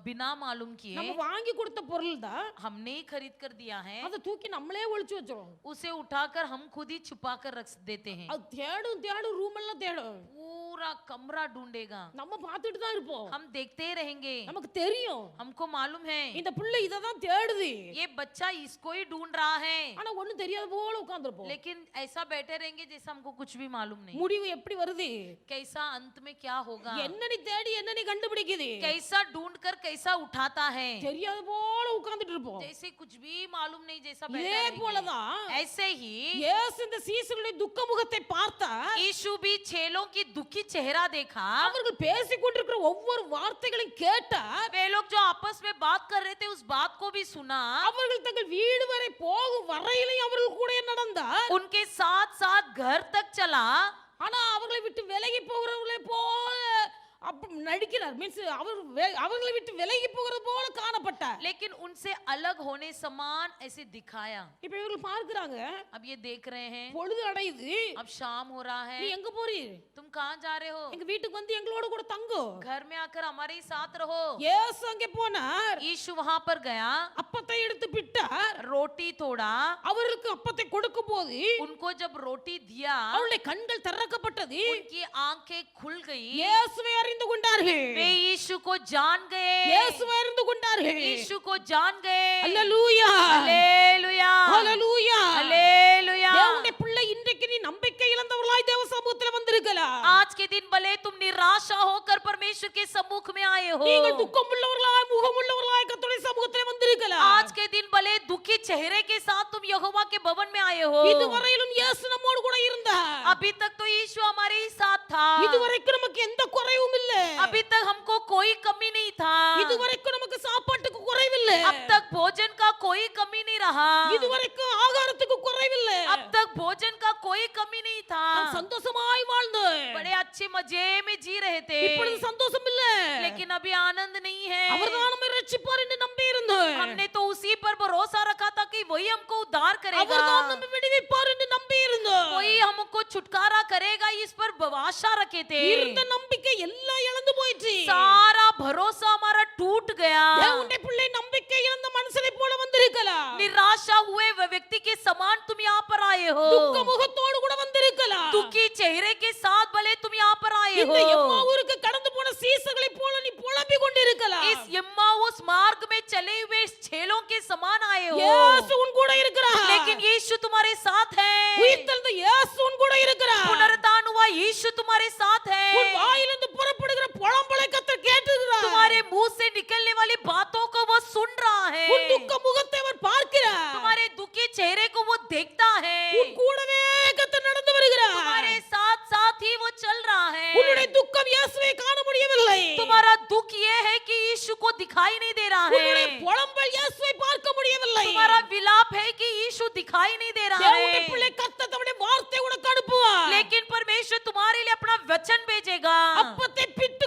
बिना मालूम நம்ம किए வாங்கி கொடுத்த பொருள் தான் हमने ही खरीद कर दिया है, அதை தூக்கி நம்மளே ஒளிச்சு வச்சிரும். उसे उठाकर हम खुद ही छुपा कर रख देते हैं। அது தேடும் தேடும் ரூம் எல்லாம் தேடும். पूरा कमरा ढूंढेगा, நம்ம பார்த்துட்டு தான் இருப்போம். हम देखते ही रहेंगे, நமக்கு தெரியும் हमको मालूम है இந்த பிள்ளை இத தான் தேடுது. ये बच्चा इसको ही ढूंढ रहा है, ஆனா ஒண்ணும் தெரியாத போல உட்கார்ந்திருப்போம். लेकिन ऐसा बैठे रहेंगे जैसे हमको कुछ भी मालूम नहीं। முடிவு எப்படி வருது? कैसा अंत में क्या होगा, என்ன நீ தேடி என்ன நீ கண்டுபிடிக்குது? कैसा ढूंढ कर कैसा उठाता है, தெரியாத போல உட்கார்ந்துட்டு இருப்போம். जैसे कुछ भी मालूम नहीं जैसा இதே बैठा रहेंगे। போலதான் ऐसे ही இயேசு இந்த சீசருடைய துக்க முகத்தை பார்த்தா, यीशु भी चेलों की दुखी चेहरा देखा। அவர்கள் பேசிக் கொண்டிருக்கிற ஒவ்வொரு வார்த்தைகளையும் கேட்டா, वे लोग जो आपस में बात कर रहे थे उस बात को भी सुना, அவர்கள் தங்கள் வீடு வரை போகும் வரையிலும் அவர்கள் கூட நடந்தார். उनके साथ साथ घर तक चला, ஆனா அவர்களை விட்டு விலகி போகிறவர்களை போல அப்ப நடிக்கிறார். மீன்ஸ் அவர்களை விட்டு விலகி போகிறது போல காணப்பட்டார். लेकिन उनसे अलग होने समान ऐसे दिखाया। இப்ப இவர்கள் பார்க்கறாங்க, अब ये देख रहे हैं பொழுது அடையுது, अब शाम हो रहा நீ है, எங்க போறீர்? तुम कहाँ जा रहे हो, எங்க வீட்டுக்கு வந்து எங்களோட கூட தங்கு. घर में आकर हमारे ही साथ रहो। இயேசு அங்கே போனார், यीशु वहां पर गया, அப்பத்தை எடுத்து பிட்டார். रोटी तोड़ा, அவர்களுக்கு அப்பத்தை கொடுக்கும் போது उनको जब रोटी दिया அவருடைய கண்கள் திறக்கப்பட்டது. उनकी आंखें खुल गई, இயேசுவை அறிந்து கொண்டார்கள். वे यीशु को जान गए, இயேசுவை அறிந்து கொண்டார்கள். यीशु को जान गए। அல்லேலூயா, हालेलुया, அல்லேலூயா. हालेलुया। தேவனுடைய பிள்ளை, இன்றைக்கு நீ நம்பிக்கை இழந்தவர்களாய் தேவ சமூகத்தில் வந்திருக்கலாம். आज के दिन भले तुम निराशा होकर परमेश्वर के सम्मुख में आए हो, நீங்கள் துக்கம் உள்ளவர்களாய் முகம் உள்ளவர்களாய் கர்த்தருடைய சமூகத்தில் வந்திருக்கலாம். आज के दिन भले दुखी चेहरे के साथ तुम यहोवा के भवन में आए हो, இதுவரையிலும் இயேசு நம்மோடு கூட இருந்தார். अभी तक तो यीशु हमारे ही साथ था, இதுவரைக்கும் நமக்கு எந்த குறைவும் இல்ல. अभी तक हमको कोई कमी नहीं था, இதுவரைக்கும் நமக்கு சாப்பாட்டுக்கு குறைவில்லை. अब तक भोजन का कोई कमी नहीं रहा, இதுவரைக்கும் ஆகாரத்துக்கு குறைவில்லை. अब तक भोजन का कोई कमी नहीं था, நாம் சந்தோஷமாய் வாழ்ந்தோம். बड़े अच्छे मजे में जी रहे थे, இப்பொழுது சந்தோஷம் இல்ல. लेकिन अभी आनंद नहीं है। அவர்தான் நம்மை ரட்சிப்பார் என்று நம்பி இருந்தோம். हमने तो उसी पर भरोसा रखा था कि वही हमको उद्धार करेगा, அவர்தான் நம்மை விடுவிப்பார் என்று நம்பி இருந்தோம். वही हमको छुटकारा करेगा, इस पर आशा रखे थे। இருந்த நம்பிக்கை எல்லாம் இழந்து போயிடுச்சு. सारा भरोसा हमारा टूट गया। தேவனுடைய பிள்ளை நம்பிக்கை இழந்த மனுஷனை போல வந்திருக்கலாம். निराशा हुए वह व्यक्ति के समान तुम यहाँ पर आए हो, துக்க முகத்தோடு கூட வந்திருக்கலாம். दुखी चेहरे के साथ भले तुम यहाँ पर आए இந்த हो, எம்மாவூருக்கு கடந்து போன சீசர்களை போல நீ புலம்பிக் கொண்டிருக்கலாம். इस यम्माउस मार्ग में चले हुए छेलों के समान आए हो, இயேசு உன் கூட இருக்கிறார். लेकिन यीशु तुम्हारे साथ है, உயிர்த்தெழுந்த இயேசு உன் கூட இருக்கிறார். पुनरुत्थान हुआ यीशु तुम्हारे साथ है, உன் வாயிலிருந்து புறப்படுகிற புலம்பலை கர்த்தர் கேட்டுகிறார். तुम्हारे मुंह से निकलने वाली बातों को वो सुन रहा है, உன் துக்க முகத்தை அவர் பார்க்கிறார். तुम्हारे दुखी चेहरे को वो देखता है, உன் கூடவே கர்த்தர் நடந்து வருகிறார். तुम्हारे साथ साथ ही वो चल रहा है। உன்னுடைய துக்கம் இயேசுவை காண முடியவில்லை. तुम्हारा दुख ये है कि यीशु को दिखाई नहीं दे रहा உன்னுடைய है, புலம்பல் இயேசுவை பார்க்க முடியவில்லை. तुम्हारा विलाप है कि यीशु दिखाई नहीं दे रहा தேவனுடைய है, பிள்ளை கர்த்தர் தம்முடைய வார்த்தை உனக்கு அனுப்புவார். लेकिन परमेश्वर तुम्हारे लिए अपना वचन भेजेगा। அப்பத்தை பிட்டு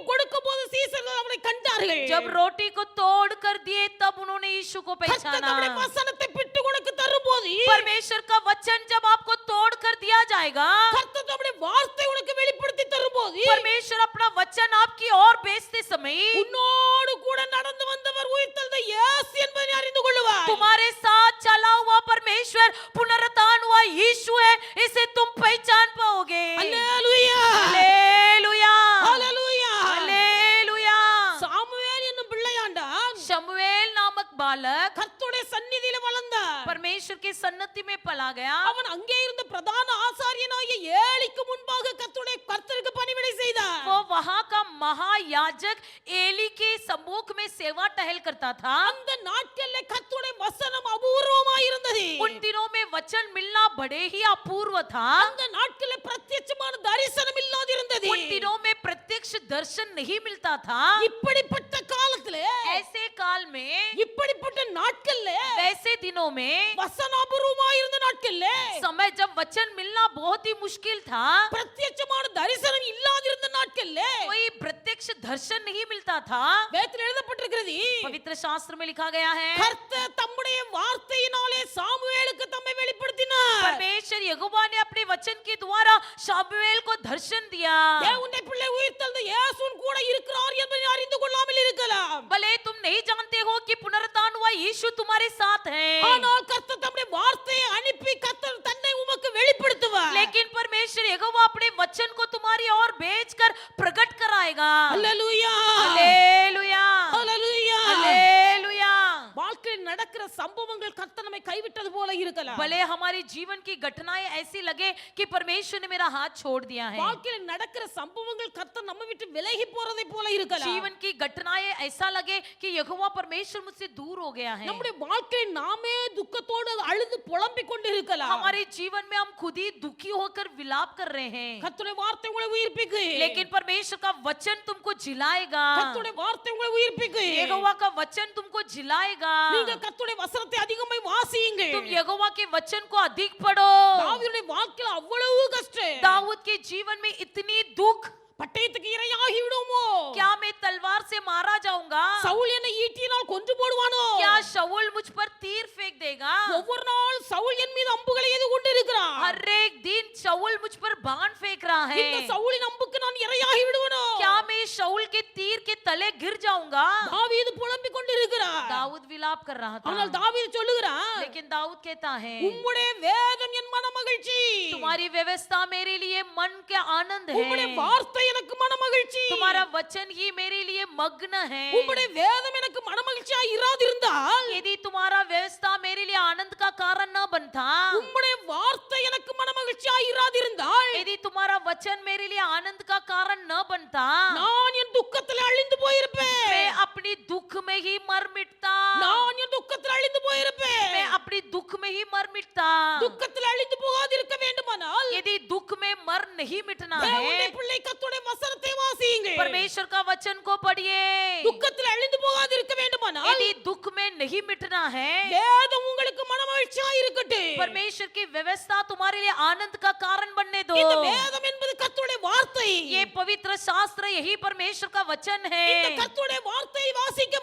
கொடுக்கும்போது சீசர்கள் அவனை கண்டார்கள். जब रोटी को तोड़ कर दिए तब उन्होंने यीशु को கர்த்தர் पहचाना। தம்முடைய வசனத்தை பிட்டு உனக்கு தரும்போது परमेश्वर का वचन जब आपको तोड़ कर दिया जाएगा, கர்த்தர் தம்முடைய வார்த்தை உனக்கு வெளிப்படுத்தி தரும்போது परमेश्वर अपना वचन आपकी ओर भेजते समय உன்னோடு கூட நடந்து வந்தவர் உயிர்த்தெழுந்த இயேசு என்பதை அறிந்து கொள்ளுவார். तुम्हारे साथ चला हुआ परमेश्वर पुनरुत्थान हुआ यीशु है, इसे तुम पहचान पाओगे। அல்லேலூயா हालेलुया, அல்லேலூயா. हालेलुया। சாமுவேல் என்னும் பிள்ளையாண்டான் शमूएल नामक बालक கர்த்தருடைய சந்நிதியில வளர்ந்தார். परमेश्वर की सन्नति में पला गया। அவன் அங்கே இருந்த பிரதான ஆசாரியனாகிய ஏலிக்கு முன்பாக கர்த்தருக்கு பணிவிடை செய்தார். वो वहां का महायाजक एली के सम्मुख में सेवा टहल करता था। அந்த நாட்களிலே கர்த்தருடைய வசனம் அபூர்வமாய் இருந்தது. उन दिनों में वचन मिलना बड़े ही अपूर्व था। அந்த நாட்களிலே பிரத்யட்சமான தரிசனம் இல்லாதிருந்தது. उन दिनों में प्रत्यक्ष दर्शन नहीं मिलता था। இப்படிப்பட்ட காலத்திலே ऐसे काल में, இப்படிப்பட்ட நாட்களிலே वैसे दिनों में, வசன அபூர்வமாய் இருந்த நாட்களிலே समय जब वचन मिलना बहुत ही मुश्किल था, பிரத்யட்சமான தரிசனம் இல்லாதிருந்த நாட்களிலே कोई प्रत्यक्ष दर्शन नहीं मिलता था। வேதத்தில் எழுதப்பட்டிருக்கிறது, पवित्र शास्त्र में लिखा गया है, கர்த்தர் தம்முடைய வார்த்தையினாலே சாமுவேலுக்கு தம்மை வெளிப்படுத்தினார். परमेश्वर यहोवा ने अपने वचन के द्वारा शामुएल को दर्शन दिया। தேவனுடைய பிள்ளை உயிர்த்தெழுந்த இயேசு கூட இருக்கிறார் என்பதை அறிந்து கொள்ளாமல் இருக்கலாம். भले तुम नहीं जानते हो कि पुनरुत्थान हुआ यीशु तुम्हारे साथ है, ஆனால் கர்த்தர் தம்முடைய வார்த்தையை அனுப்பி கர்த்தர் தன்னை உமக்கு வெளிப்படுத்துவார். लेकिन परमेश्वर यहोवा अपने वचन को तुम्हारी ओर भेजकर प्रकट कराएगा। அல்லேலூயா हालेलुया, அல்லேலூயா. हालेलुया। வாழ்க்கையில் நடக்கிற சம்பவங்கள் கர்த்தர் நம்மை கைவிட்டது போல இருக்கலாம். भले हमारे जीवन की घटनाएं ऐसी लगे कि परमेश्वर ने मेरा हाथ छोड़ दिया है, வாழ்க்கையில் நடக்கிற சம்பவங்கள் கர்த்தர் நம்ம விட்டு விலகி போறதை போல இருக்கலாம். जीवन की घटनाएं ऐसा लगे कि यहोवा परमेश्वर मुझसे दूर हो गया है, நம்முடைய வாழ்க்கையில் நாமே துக்கத்தோடு அழுது புலம்பிக் கொண்டு இருக்கலாம். हमारे जीवन में हम खुद ही दुखी होकर विलाप कर रहे हैं, கர்த்தருடைய வார்த்தை உங்களை உயிர்ப்பிக்கும். लेकिन परमेश्वर का वचन तुमको जिलाएगा। கர்த்தருடைய வார்த்தை உங்களை உயிர்ப்பிக்கும். यहोवा का वचन तुमको जिलाएगा। நீங்க கர்த்தருடைய வசனத்தை அதிகமாய் வாசியுங்க. तुम यहोवा के वचन को अधिक पढ़ो। தாவீதுடைய வாழ்க்கையில் அவ்வளவு கஷ்டம். दाऊद के जीवन में इतनी दुख, பட்டயத்துக்கு இரையாகி விடுமோ? क्या मैं तलवार से मारा जाऊंगा? சவுல் என்னை ஈட்டியினால் கொன்று போடுவானோ? क्या शाऊल मुझ पर तीर फेंक देगा? ஒவ்வொரு நாள் சவுல் என் மீது அம்புகளை எய்து கொண்டிருக்கிறான். हर एक दिन शाऊल मुझ पर बाण फेंक रहा है। இந்த சவுலின் அம்புக்கு நான் இரையாகி விடுவனோ? क्या मैं शाऊल के तीर के तले गिर जाऊंगा? தாவீது புலம்பிக் கொண்டிருக்கிறான். दाऊद विलाप कर रहा ஆனால் था, தாவீது சொல்லுகிறான், लेकिन दाऊद कहता है, உம்முடைய வேதம் என் மன மகிழ்ச்சி. तुम्हारी व्यवस्था मेरे लिए मन के आनंद உம்முடைய है, வார்த்தை எனக்கு மன மகிழ்ச்சி. तुम्हारा वचन ही मेरे लिए मग्न है। உம்முடைய வேதம் எனக்கு மன மகிழ்ச்சியா இராதிருந்தால் यदि तुम्हारा व्यवस्था मेरे लिए आनंद का कारण न बनता, உம்முடைய வார்த்தை எனக்கு மன மகிழ்ச்சியா இராதிருந்தால் यदि तुम्हारा वचन मेरे लिए आनंद का कारण न बनता, நான் என் துக்கத்தில் அழிந்து போயிருப்பேன். मैं अपनी दुख में ही मर मिटता। நான் என் துக்கத்தில் அழிந்து போயிருப்பேன். मैं अपनी दुख में ही मर मिटता। துக்கத்தில் அழிந்து போகாதிருக்க வேண்டுமானால் यदि दुख में मर नहीं मिटना தேவனுடைய है, பிள்ளை கர்த்தருடைய வசனத்தை வாசியுங்க. परमेश्वर का वचन को पढ़िए। துக்கத்தில் அழிந்து போகாதிருக்க வேண்டுமானால் यदि दुख में नहीं मिटना है, வேதம் உங்களுக்கு மனமகிழ்ச்சியா இருக்கட்டும். परमेश्वर की व्यवस्था तुम्हारे लिए आनंद का कारण बनने दो। இந்த வேதம் என்பது கர்த்தருடைய வார்த்தை. ये पवित्र शास्त्र यही परमेश्वर का वचन இந்த है। கர்த்தருடைய வார்த்தையை வாசிக்க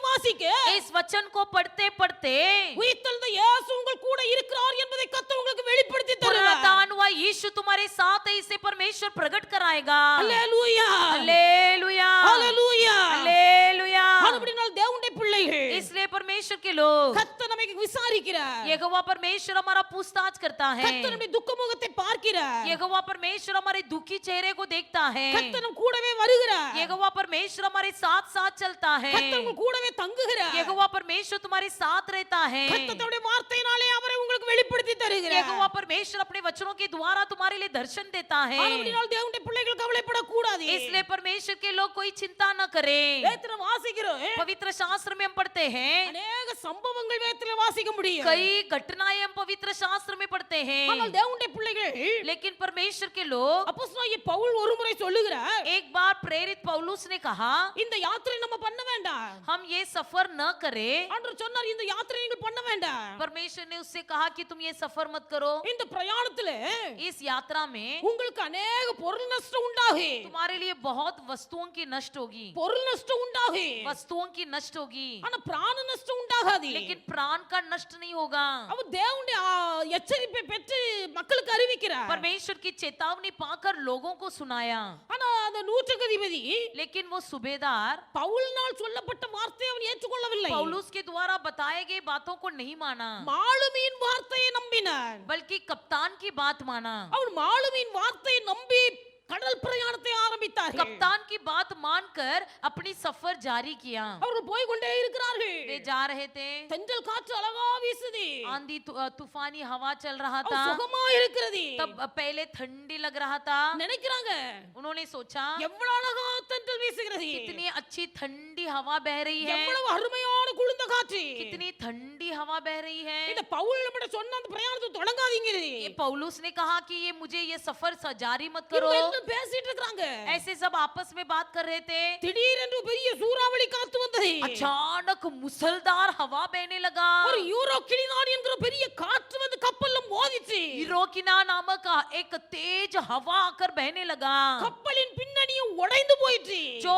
इस वचन को पढ़ते पढ़ते உயிர்த்தெழுந்த இயேசு உங்கள் கூட இருக்கிறார் என்பதை கர்த்தர் உங்களுக்கு வெளிப்படுத்தி தருவார். पुनरुत्थान हुआ यीशु तुम्हारे साथ है, इसे परमेश्वर प्रकट कराएगा। அல்லேலூயா हालेलुया, அல்லேலூயா. हालेलुया। அப்படினால் தேவனுடைய பிள்ளைகள் इसलिए परमेश्वर के लोग, கர்த்தர் நம்மை விசாரிக்கிறார். यहोवा परमेश्वर हमारा पूछताछ करता है, கர்த்தர் நம்முடைய துக்க முகத்தை பார்க்கிறார். यहोवा परमेश्वर हमारे दुखी चेहरे को देखता है, கர்த்தர் நம் கூடவே வருகிறார். यहोवा परमेश्वर हमारे साथ साथ चलता है, கர்த்தர் உங்கள் கூடவே தங்குகிறார். यहोवा परमेश्वर तुम्हारे साथ रहता है, கர்த்தர் தம்முடைய வார்த்தையினாலே அவரை உங்களுக்கு வெளிப்படுத்தி தருகிறார். यहोवा परमेश्वर अपने वचनों के द्वारा तुम्हारे लिए दर्शन देता है। அப்படினால் தேவனுடைய பிள்ளைகள் கவலைப்படக்கூடாது. इसलिए परमेश्वर के लोग कोई चिंता न करें। வேதத்தை வாசிக்கிறோம். पवित्र शास्त्र में हम पढ़ते हैं, அநேக சம்பவங்கள் வேதத்தில் வாசிக்க முடியும். कई घटनाएं हम पवित्र शास्त्र में पढ़ते ஆனால் हैं, தேவனுடைய பிள்ளைகள் लेकिन परमेश्वर के लोग, அப்போஸ்தலனாகிய பவுல் ஒருமுறை சொல்லுகிறார், एक बार प्रेरित पौलुस ने कहा, இந்த யாத்திரை நம்ம பண்ண வேண்டாம். हम ये सफर न करें. ஆண்டவர் சொன்னார், இந்த யாத்திரை நீங்கள் பண்ண வேண்டாம். परमेश्वर ने उससे कहा कि तुम ये सफर मत करो. இந்த பிரயாணத்துல इस यात्रा में உங்களுக்கு अनेक பொருள் நஷ்டம் உண்டாகி, तुम्हारे लिए बहुत वस्तुओं की नष्ट होगी, பொருள் நஷ்டம் உண்டாகி, वस्तुओं की नष्ट होगी, ஆனா பிராண நஷ்டம் உண்டாகாது. लेकिन प्राण का नष्ट नहीं होगा. அவர் தேவனுடைய எச்சரிப்பை பெற்று மக்களுக்கு அறிவிக்கிறார். परमेश्वर की चेतावनी पाकर लोगों को सुनाया, ஆனா அந்த நூற்றுக்கதிபதி लेकिन वो सूबेदार பவுலினால் சொல்லப்பட்ட வார்த்தையை அவன் ஏற்றுக்கொள்ளவில்லை. पौलुस के द्वारा बताए गए बातों को नहीं माना, மாலுமியின் வார்த்தையை நம்பினான். बल्कि कप्तान की बात माना. அவன் மாலுமியின் வார்த்தையை நம்பி கடல் பிரயாணத்தை ஆரம்பித்தார்கள். कप्तान की बात मानकर अपनी सफर जारी किया. அவர்கள் போய் கொண்டே இருக்கிறார்கள். वे जा रहे थे, தென்றல் காற்று அழகா வீசுது, आंधी तूफानी हवा चल रहा அது था. சுகமா இருக்கிறது. तब पहले ठंडी लग रहा था. நினைக்கிறாங்க, उन्होंने सोचा எவ்வளவு அழகா தென்றல் வீசுகிறது, कितनी अच्छी ठंडी हवा बह रही है, எவ்வளவு அருமையான குளிர்ந்த காற்று. कितनी ठंडी हवा बह रही है. இந்த பவுல் நம்மட்ட சொன்ன அந்த பிரயாணத்தை தொடங்காதீங்க. ये पौलुस ने कहा कि ये मुझे ये सफर जारी मत करो. இவங்க எல்லாம் பேசிட்டு இருக்காங்க. ऐसे सब आपस में बात कर रहे थे. திடீரென்று பெரிய சூறாவளி காத்து வந்தது. अचानक मुसलधार हवा बहने लगा. ஒரு யூரோ கிளினான் என்கிற பெரிய காற்று வந்து கப்பல்ல மோதிச்சு. यूरोकिना नामक एक तेज हवा आकर बहने लगा. கப்பலின் பின்னணியும் உடைந்து போயிற்று. जो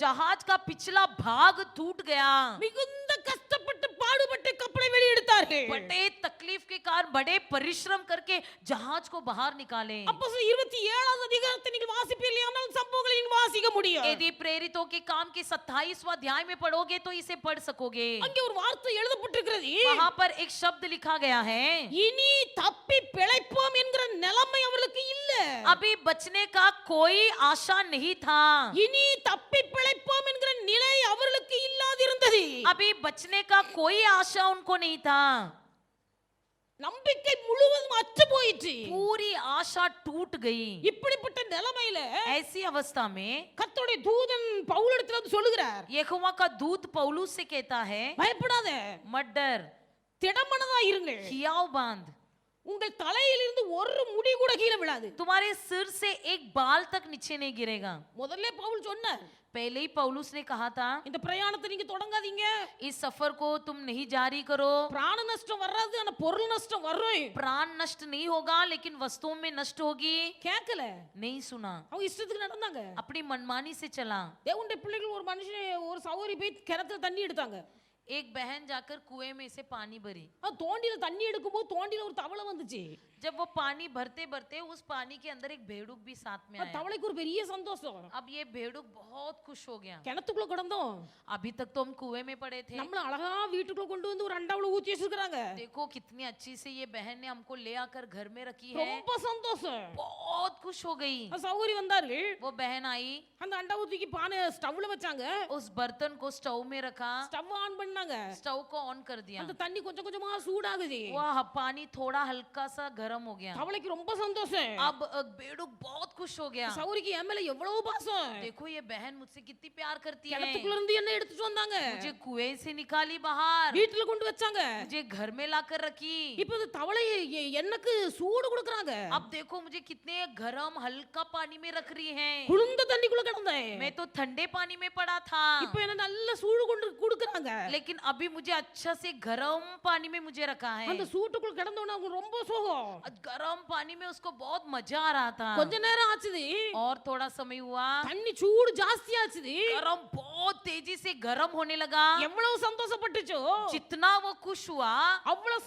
जहाज का पिछला भाग टूट गया. மிகுந்த கஷ்டப்பட்டு பாடுபட்டு கப்பலை வெளியெடுத்தார்கள். बड़े तकलीफ के कारण बड़े परिश्रम करके जहाज को बाहर निकाले. அப்போஸ்தலர் 27வது அதிகாரத்தை நீங்கள் வாசிப்பீர்களானால் சம்பவங்களை நீங்கள் வாசிக்க முடியும். यदि प्रेरितों के काम के 27वां अध्याय में पढ़ोगे तो इसे पढ़ सकोगे. அங்கே ஒரு வார்த்தை எழுதப்பட்டிருக்கிறது. वहां पर एक शब्द लिखा गया है, இனி தப்பி பிழைப்போம் என்கிற நிலைமை அவர்களுக்கு இல்ல. अभी बचने का कोई आशा नहीं था. இனி தப்பி பிழைப்போம் என்கிற நிலை அவர்களுக்கு இல்லாதிருந்தது. अभी बचने का कोई आशा उनको नहीं था. நம்பிக்கை முழுவதும் அற்று போயிற்று. पूरी आशा टूट गई. இப்படிப்பட்ட நிலைமையில ऐसी अवस्था में கர்த்தருடைய தூதன் பவுலிடத்தில் வந்து சொல்லுகிறார், यहोवा का दूत पौलुस से कहता है, பயப்படாத, मत डर, திடமனதா இருங்கள். हियाव बांध, உங்கள் தலையிலிருந்து ஒரு முடி கூட கீழே விழாது. तुम्हारे सिर से एक बाल तक नीचे नहीं गिरेगा. முதல்ல பவுல் சொன்னார், पहले ही पौलुस ने कहा था, இந்த பிரயாணத்தை நீங்க தொடங்காதீங்க. इस सफर को तुम नहीं जारी करो. பிராண நஷ்டம் வராது, ஆனா பொருள் நஷ்டம் வரும். प्राण नष्ट नहीं होगा, लेकिन वस्तुओं में नष्ट होगी. கேட்கல, नहीं सुना, அவங்க இஷ்டத்துக்கு நடந்தாங்க. अपनी मनमानी से चला. தேவனுடைய பிள்ளைகள் ஒரு மனுஷன் ஒரு சகோதரி போய் கிணத்துல தண்ணி எடுத்தாங்க. एक बहन जाकर कुएं में से पानी भरी. அது தோண்டில தண்ணி எடுக்கும்போது தோண்டில ஒரு தவளை வந்துச்சு. जब वो पानी भरते भरते उस पानी के अंदर एक भेड़ुक भी साथ में அந்த आया. தவளைக்கு ஒரு பெரிய சந்தோஷம். अब ये भेड़ुक बहुत खुश हो गया. கிணத்துக்குள்ள கிடந்தோம், अभी तक तो हम कुएं में पड़े थे. நம்மள அழகா வீட்டுக்குள்ள கொண்டு வந்து ஒரு அண்டாவுல ஊத்தி வச்சிருக்காங்க. देखो कितनी अच्छी से ये बहन ने हमको ले आकर घर में रखी है. ரொம்ப சந்தோஷம். बहुत खुश हो गई. அந்த சகோதரி வந்தார்கள், वो बहन आई, அந்த அண்டாவை தூக்கி பானை ஸ்டவ்ல வச்சாங்க. उस बर्तन को स्टोव में रखा, ஸ்டவ் ஆன் பண்ணாங்க. स्टोव को ऑन कर दिया. அந்த தண்ணி கொஞ்சம் கொஞ்சமா சூடாகுது. वह पानी थोड़ा हल्का सा गर्म हो गया. தவளைக்கு ரொம்ப சந்தோஷம். अब बेड़ुक बहुत खुश हो गया. சகோதரிக்கு என் மேல எவ்வளவு பாசம். देखो ये बहन मुझसे कितनी प्यार करती है. கிணத்துக்குள்ள இருந்து என்ன எடுத்துட்டு வந்தாங்க, मुझे कुएं से निकाली बाहर, வீட்டுல கொண்டு வச்சாங்க. मुझे घर में लाकर रखी. இப்போ இந்த தவளை எனக்கு சூடு கொடுக்கறாங்க. अब देखो मुझे कितने गरम हल्का पानी में रख रही है. குளிர்ந்த தண்ணிக்குள்ள கிடந்தேன். मैं तो ठंडे पानी में पड़ा था, இப்போ என்ன நல்ல சூடு கொண்டு கொடுக்கறாங்க. लेकिन अभी मुझे अच्छा से गरम पानी में मुझे रखा है. அந்த சூட்டுக்குள்ள கிடந்தவன அவங்க ரொம்ப சோகம். गरम पानी में उसको बहुत मजा आ रहा था. கொஞ்ச நேரம் ஆச்சுது, और थोड़ा समय हुआ, தண்ணி சூடு ஜாஸ்தி ஆச்சுது. गरम बहुत तेजी से गरम होने लगा. எவ்வளவு சந்தோஷப்பட்டுச்சோ, जितना वो खुश हुआ, அவ்வளவு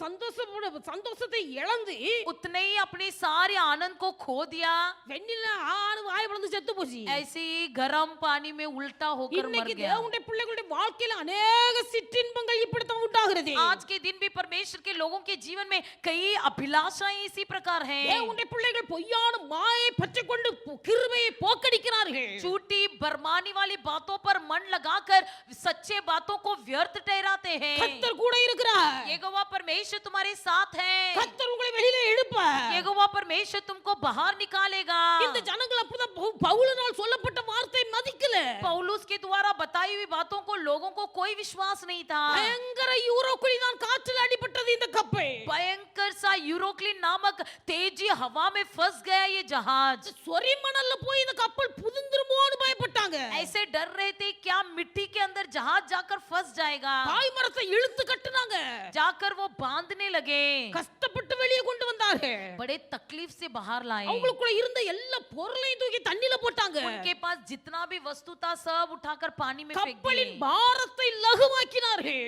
சந்தோஷத்தை இழந்து उतने ही अपने सारे आनंद को खो दिया. வெண்ணில ஆறு வாய் பிளந்து செத்து போச்சு. ऐसे ही गरम पानी में उल्टा होकर मर இன்னைக்கு गया. தேவனுடைய பிள்ளைகளுடைய வாழ்க்கையில अनेक சிற்றின்பங்கள் இப்படித்தான் உண்டாகிறது. आज के दिन भी परमेश्वर के लोगों के जीवन में कई अभिलाषाएं इसी प्रकार हैं. தேவனுடைய பிள்ளைகள் பொய்யான மாயை பற்றிக் கொண்டு கிருபையை போக்கடிக்கிறார்கள். झूठी बरमानी वाली बातों पर मन लगाकर सच्चे बातों को व्यर्थ ठहराते हैं. கர்த்தர் கூட இருக்கிறார். यहोवा परमेश्वर तुम्हारे साथ है. கர்த்தர் உங்களை வெளியில எடுப்பார். यहोवा परमेश्वर तुमको बाहर निकालेगा. இந்த ஜனங்கள் அப்பதான் பவுலினால் சொல்லப்பட்ட வார்த்தை மதிக்கல. நம்பல. पौलुस के द्वारा बताई हुई बातों को लोगों को कोई विश्वास नहीं था। பயங்கர யூரோக்குழி தான் காற்றில் அடிபட்டது இந்த கப்பல். भयंकर सा यूरोक्लिन नामक तेजी हवा में फंस गया ये जहाज। சொரிமணல்ல போய் இந்த கப்பல் புதுந்துருமோன்னு பயப்பட்டாங்க. ऐसे डर रहे थे क्या मिट्टी के अंदर जहाज जाकर फंस जाएगा। பாய் மரத்தை இழுத்து கட்டுனாங்க. जाकर वो बांधने लगे, கஷ்டப்பட்டு வெளியே கொண்டு வந்தார்கள். बड़े तकलीफ से बाहर लाए। அவங்களுக்குள்ள இருந்த எல்லா பொருளையும் தூக்கி தண்ணில போட்டாங்க. उनके पास जितना भी वस्तु था सब उठाकर पानी में फेंक கப்பலின் दिए। பாரத்தை லகுவாக்கினார்கள்.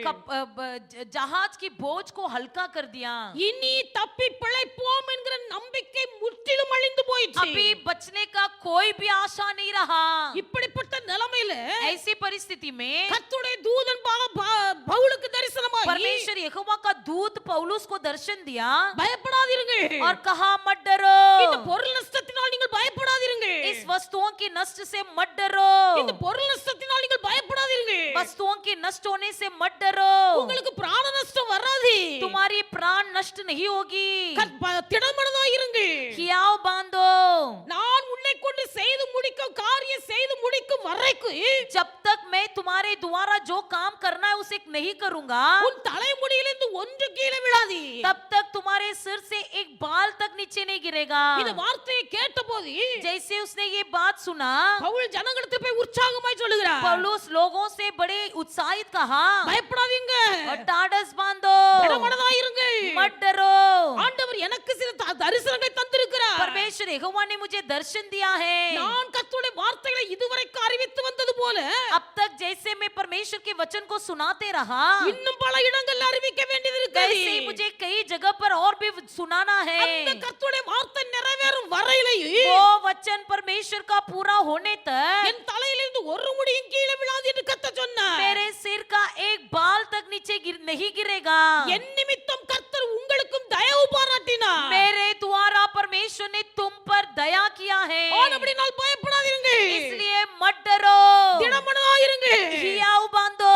जहाज की बोझ को हल्का कर दिया। இனி தப்பி பிழைப்போம் என்கிற நம்பிக்கை முற்றிலும் அழிந்து போயிற்று. अभी बचने का कोई भी आशा नहीं रहा। இப்படிப்பட்ட நிலைமையில ऐसी परिस्थिति में கர்த்தருடைய தூதன் பவுலுக்கு தரிசனமாகி परमेश्वर यहोवा का दूत पौलुस को दर्शन दिया பயப்படாதீர்கள். और कहा मत डरो, இந்த பொருள் நஷ்டத்தினால் நீங்கள் பயப்படாதீர்கள். इस वस्तुओं की नष्ट से मत डरो, இந்த பொருள் நஷ்டத்தினால் நீங்கள் பயப்படாதீர்கள். वस्तुओं के नष्ट होने से मत डरो, உங்களுக்கு பிராண நஷ்டம் வராது. तुम्हारी प्राण नष्ट नहीं होगी। திடமனதாக இருங்கள். हियाव बांधो, நான் உன்னை கொண்டு செய்து முடிக்கும் காரியம் செய்து முடிக்கும் வரைக்கும் जब तक मैं तुम्हारे द्वारा जो काम करना है उसे नहीं करूंगा, உன் தலைமுடியிலிருந்து ஒன்று கீழே விழாது. तब तक तुम्हारे सिर से एक बाल तक नीचे नहीं गिरेगा। இந்த வார்த்தையை கேட்டபோது जैसे उसने ये बात सुना, பவுல் ஜனங்களுக்கு போய் உற்சாகமாய் சொல்லுகிறார். पौलुस लोगों से बड़े उत्साहित कहा, பயப்படாதீங்க. और टाडस बांधो, திடமனதாக இருங்கள். मत डरो, ஆண்டவர் எனக்கு சில தரிசனங்களை தந்திருக்கிறார். परमेश्वर यहोवा ने मुझे दर्शन दिया है। நான் கர்த்தருடைய வார்த்தைகளை இதுவரைக்கும் அறிவித்து வந்தது போல अब तक जैसे मैं परमेश्वर के वचन को सुनाते रहा, இன்னும் பல இடங்கள் அறிவிக்க வேண்டியது இருக்கிறது. वैसे ही मुझे कई जगह पर और भी सुनाना அந்த है। கர்த்தருடைய வார்த்தை நிறைவேறும் வரையிலேயே वो वचन परमेश्वर का पूरा होने तक என் தலையிலிருந்து ஒரு முடியும் கீழே விழாது என்று கர்த்தர் சொன்னார். मेरे सिर का एक बाल तक नीचे नहीं गिरेगा। என் நிமித்தம் கர்த்தர் உங்களுக்கும் தயவு பாராட்டினார். मेरे द्वारा परमेश्वर ने तुम पर दया किया है, ஆனபடியால் பயப்படாதீர்கள். इसलिए मत डरो, திடமனதாக இருங்கள். हियाव बांधो,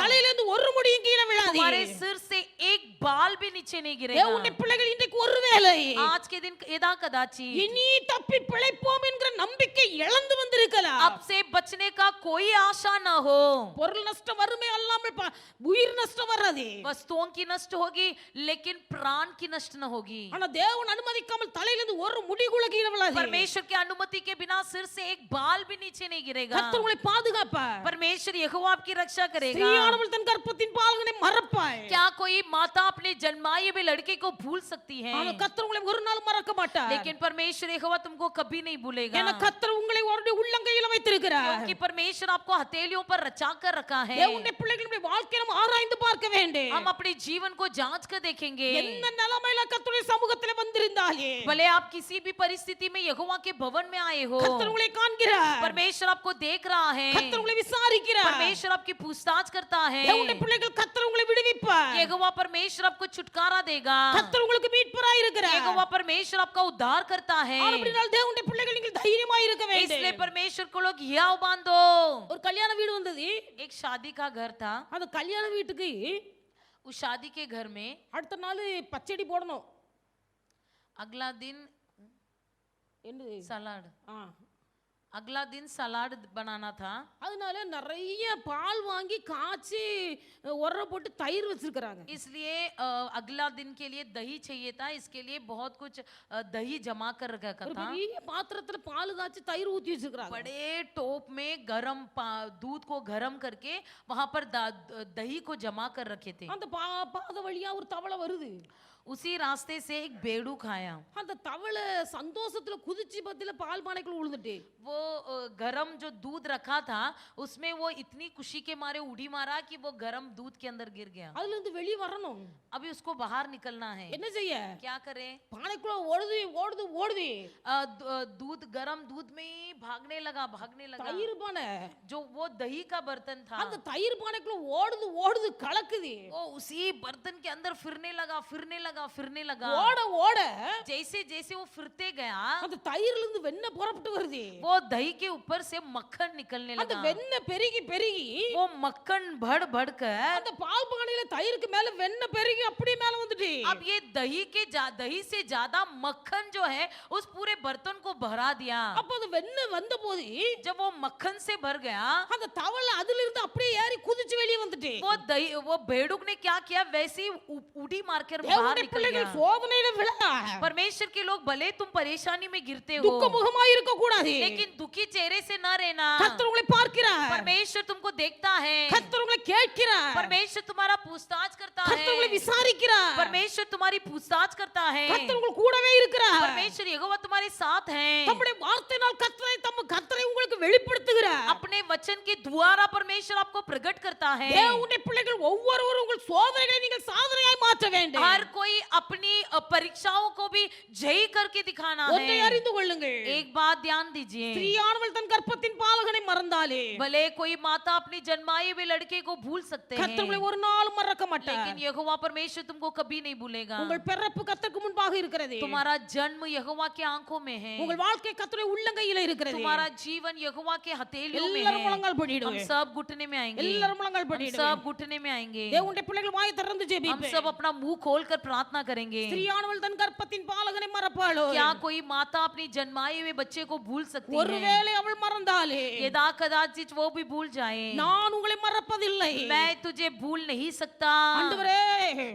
தலையிலிருந்து ஒரு முடியும் கீழே விழாது. तुम्हारे सिर से एक बाल भी नीचे नहीं गिरेगा। தேவனுடைய பிள்ளைகள் இன்றைக்கு ஒருவேளை आज के दिन यदा कदाचित இனி தப்பி பிழைப்போம் என்கிற நம்பிக்கை இழந்து வந்திருக்கலாம். अब से बचने का कोई आशा न हो। பொருள் நஷ்டம் வருமே அல்லாமல் உயிர் நஷ்டம் வராது. वस्तुओं की नष्ट होगी लेकिन प्राण की नष्ट न होगी। ஆனா தேவன் அனுமதிக்காமல் தலையிலிருந்து ஒரு முடி கூட கீழே விழாது. परमेश्वर की अनुमति के बिना सिर से एक बाल भी नीचे नहीं गिरेगा। கர்த்தர் உங்களை பாதுகாப்பார். परमेश्वर यहोवा आपकी रक्षा करेगा। ஸ்திரீயானவள் தன் கர்ப்பத்தின் பாலகனை மறப்பாய். क्या कोई माता अपने जन्माए हुए लड़के को भूल सकती है? ஆனா கர்த்தர் உங்களை ஒரு நாள் மறக்க மாட்டார். लेकिन परमेश्वर यहोवा तुमको कभी नहीं भूलेगा, ஏன்னா கர்த்தர் உங்களை அவருடைய உள்ளங்கையில வைத்திருக்கிறார். क्योंकि परमेश्वर आपको हथेलियों पर रचा कर रखा है। தேவனுடைய பிள்ளைகளுடைய வாழ்க்கையை நாம் ஆராய்ந்து பார்க்க வேண்டும். हम अपने जीवन को जांच कर देखेंगे। என்ன நிலைமையில கர்த்தருடைய சமூகத்திலே வந்திருந்தாலே भले आप किसी भी परिस्थिति में यहोवा के भवन में आए हो, கர்த்தர் உங்களை காண்கிறார். परमेश्वर आपको देख रहा है, கர்த்தர் உங்களை விசாரிக்கிறார். परमेश्वर आपकी पूछताछ करता है। தேவனுடைய பிள்ளைகள் கர்த்தர் உங்களை விடுவிப்பார். यहोवा परमेश्वर आपको छुटकारा देगा। கர்த்தர் உங்களுக்கு மீட்பராய் இருக்கிறார். यहोवा परमेश्वर आपका उद्धार करता है। ஆனபடியால் தேவனுடைய பிள்ளைகள் நீங்கள் தைரியமாய் இருக்க इसलिए வேண்டும். परमेश्वर को लोग हियाव बांधो। ஒரு கல்யாண வீடு வந்தது. एक शादी का घर था, அந்த கல்யாண வீட்டுக்கு उस शादी के घर में அடுத்த நாள் பச்சடி போடணும். अगला दिन என்னது सलाद, ஆ अगला दिन सलाद बनाना था। அதனால நிறைய பால் வாங்கி காய்ச்சி உர போட்டு தயிர் வச்சிருக்காங்க. इसलिए अगला दिन के लिए दही चाहिए था, इसके लिए बहुत कुछ दही जमा कर रखा ஒரு था। பெரிய பாத்திரத்துல பால் காய்ச்சி தயிர் ஊத்தி வச்சிருக்காங்க. बड़े टोप में गरम दूध को गरम करके वहां पर दही को जमा कर रखे थे। அந்த பாத வழியா ஒரு தவளை வருது. उसी रास्ते से एक बेड़ूक आया। அந்த தவளை சந்தோஷத்துல குதிச்சு பத்தில பால் பானைக்குள்ள விழுந்துட்டு वो गरम जो दूध रखा था उसमें वो इतनी खुशी के मारे उड़ी मारा कि वो गरम दूध के अंदर गिर गया। அதுல இருந்து வெளிய வரணும். अभी उसको बाहर निकलना है, என்ன செய்ய? क्या करे? பானைக்குள்ள ஓடுது ஓடுது ஓடுது. दूध गरम दूध में ही भागने लगा। தயிர் பானை, जो वो दही का बर्तन था, அந்த தயிர் பானைக்குள்ள ஓடுது ஓடுது கலக்குது. वो उसी बर्तन के अंदर फिरने लगा लगा, फिरने लगा। ஓட ஓட जैसे जैसे वो फिरते गया, அந்த தயிர்ல இருந்து வெண்ணெய் புறப்பட்டு வருது. वो दही के ऊपर से मक्खन निकलने அந்த लगा। வெண்ணெய் பெருகி பெருகி वो मक्खन बढ़ बढ़ कर அந்த பால் பானையில தயிருக்கு மேல வெண்ணெய் பெருகி அப்படியே மேல வந்துட்டு अब ये दही से ज्यादा मक्खन जो है उस पूरे बर्तन को भरा दिया। அப்ப அது வெண்ணெய் வந்த போது जब वो मक्खन से भर गया, அந்த தவளை அதுல இருந்து அப்படியே ஏறி குதிச்சு வெளியே வந்துட்டு वो बेडूक ने क्या किया, वैसे ही उड़ी मार कर बाहर தேவனுடைய निकल பிள்ளைகள் गया। சோதனையில விழ परमेश्वर के लोग भले तुम परेशानी में गिरते हो, துக்க முகமா இருக்க கூடாது. लेकिन दुखी चेहरे से न रहना। கர்த்தர் உங்களை பார்க்கிறார். परमेश्वर तुमको देखता है, கர்த்தர் உங்களை கேட்கிறார். परमेश्वर तुम्हारा पूछताछ करता கர்த்தர் உங்களை है, விசாரிக்கிறார். परमेश्वर तुम्हारी पूछताछ करता है, கர்த்தர் உங்கள் கூடவே இருக்கிறார். परमेश्वर यहोवा तुम्हारे साथ है। தம்முடைய வார்த்தையினால் கர்த்தரை உங்களுக்கு வெளிப்படுத்துகிறார். अपने वचन के द्वारा परमेश्वर आपको प्रकट करता है। தேவனுடைய பிள்ளைகள் ஒவ்வொருவரும் உங்கள் சோதனைகளை நீங்கள் சாதனையாய் மாற்ற வேண்டும். हर कोई अपनी परीक्षाओं को भी जय करके दिखाना ஒன்றை है। அறிந்து கொள்ளுங்கள். एक बात ध्यान दीजिए, ஸ்திரீயானவள் தன் கர்ப்பத்தின் பாலகனை மறந்தாலே भले कोई माता अपनी जन्माए हुए लड़के को भूल सकते கர்த்தர் உங்களை हैं, ஒரு நாளும் மறக்க மாட்டார். लेकिन यहोवा परमेश्वर तुमको कभी नहीं भूलेगा। உங்கள் பிறப்பு கர்த்தருக்கு முன்பாக இருக்கிறது. तुम्हारा जन्म यहोवा के आंखों में है, உங்கள் வாழ்க்கை கர்த்தருடைய உள்ளங்கையில இருக்கிறது. तुम्हारा जीवन यहोवा के हथेलियों में எல்லாரும் है। முழங்கால் हम படிடுங்க. सब घुटने में आएंगे, எல்லாரும் முழங்கால் हम படிடுங்க. सब घुटने में आएंगे, தேவனுடைய பிள்ளைகள் வாயை திறந்து हम ஜெபிப்பேன். सब अपना मुंह खोलकर प्रार्थना करेंगे। ஸ்திரீயானவள் தன் கர்ப்பத்தின் பாலகனை மறப்பாளோ? क्या कोई माता अपनी जन्माए हुए बच्चे को भूल सकती है? ஒருவேளை அவள் மறந்தாலே यदा कदाचित वो भी भूल जाए, நான் உங்களை மறப்பதில்லை. मैं तुझे भूल नहीं सकता। ஆண்டவரே,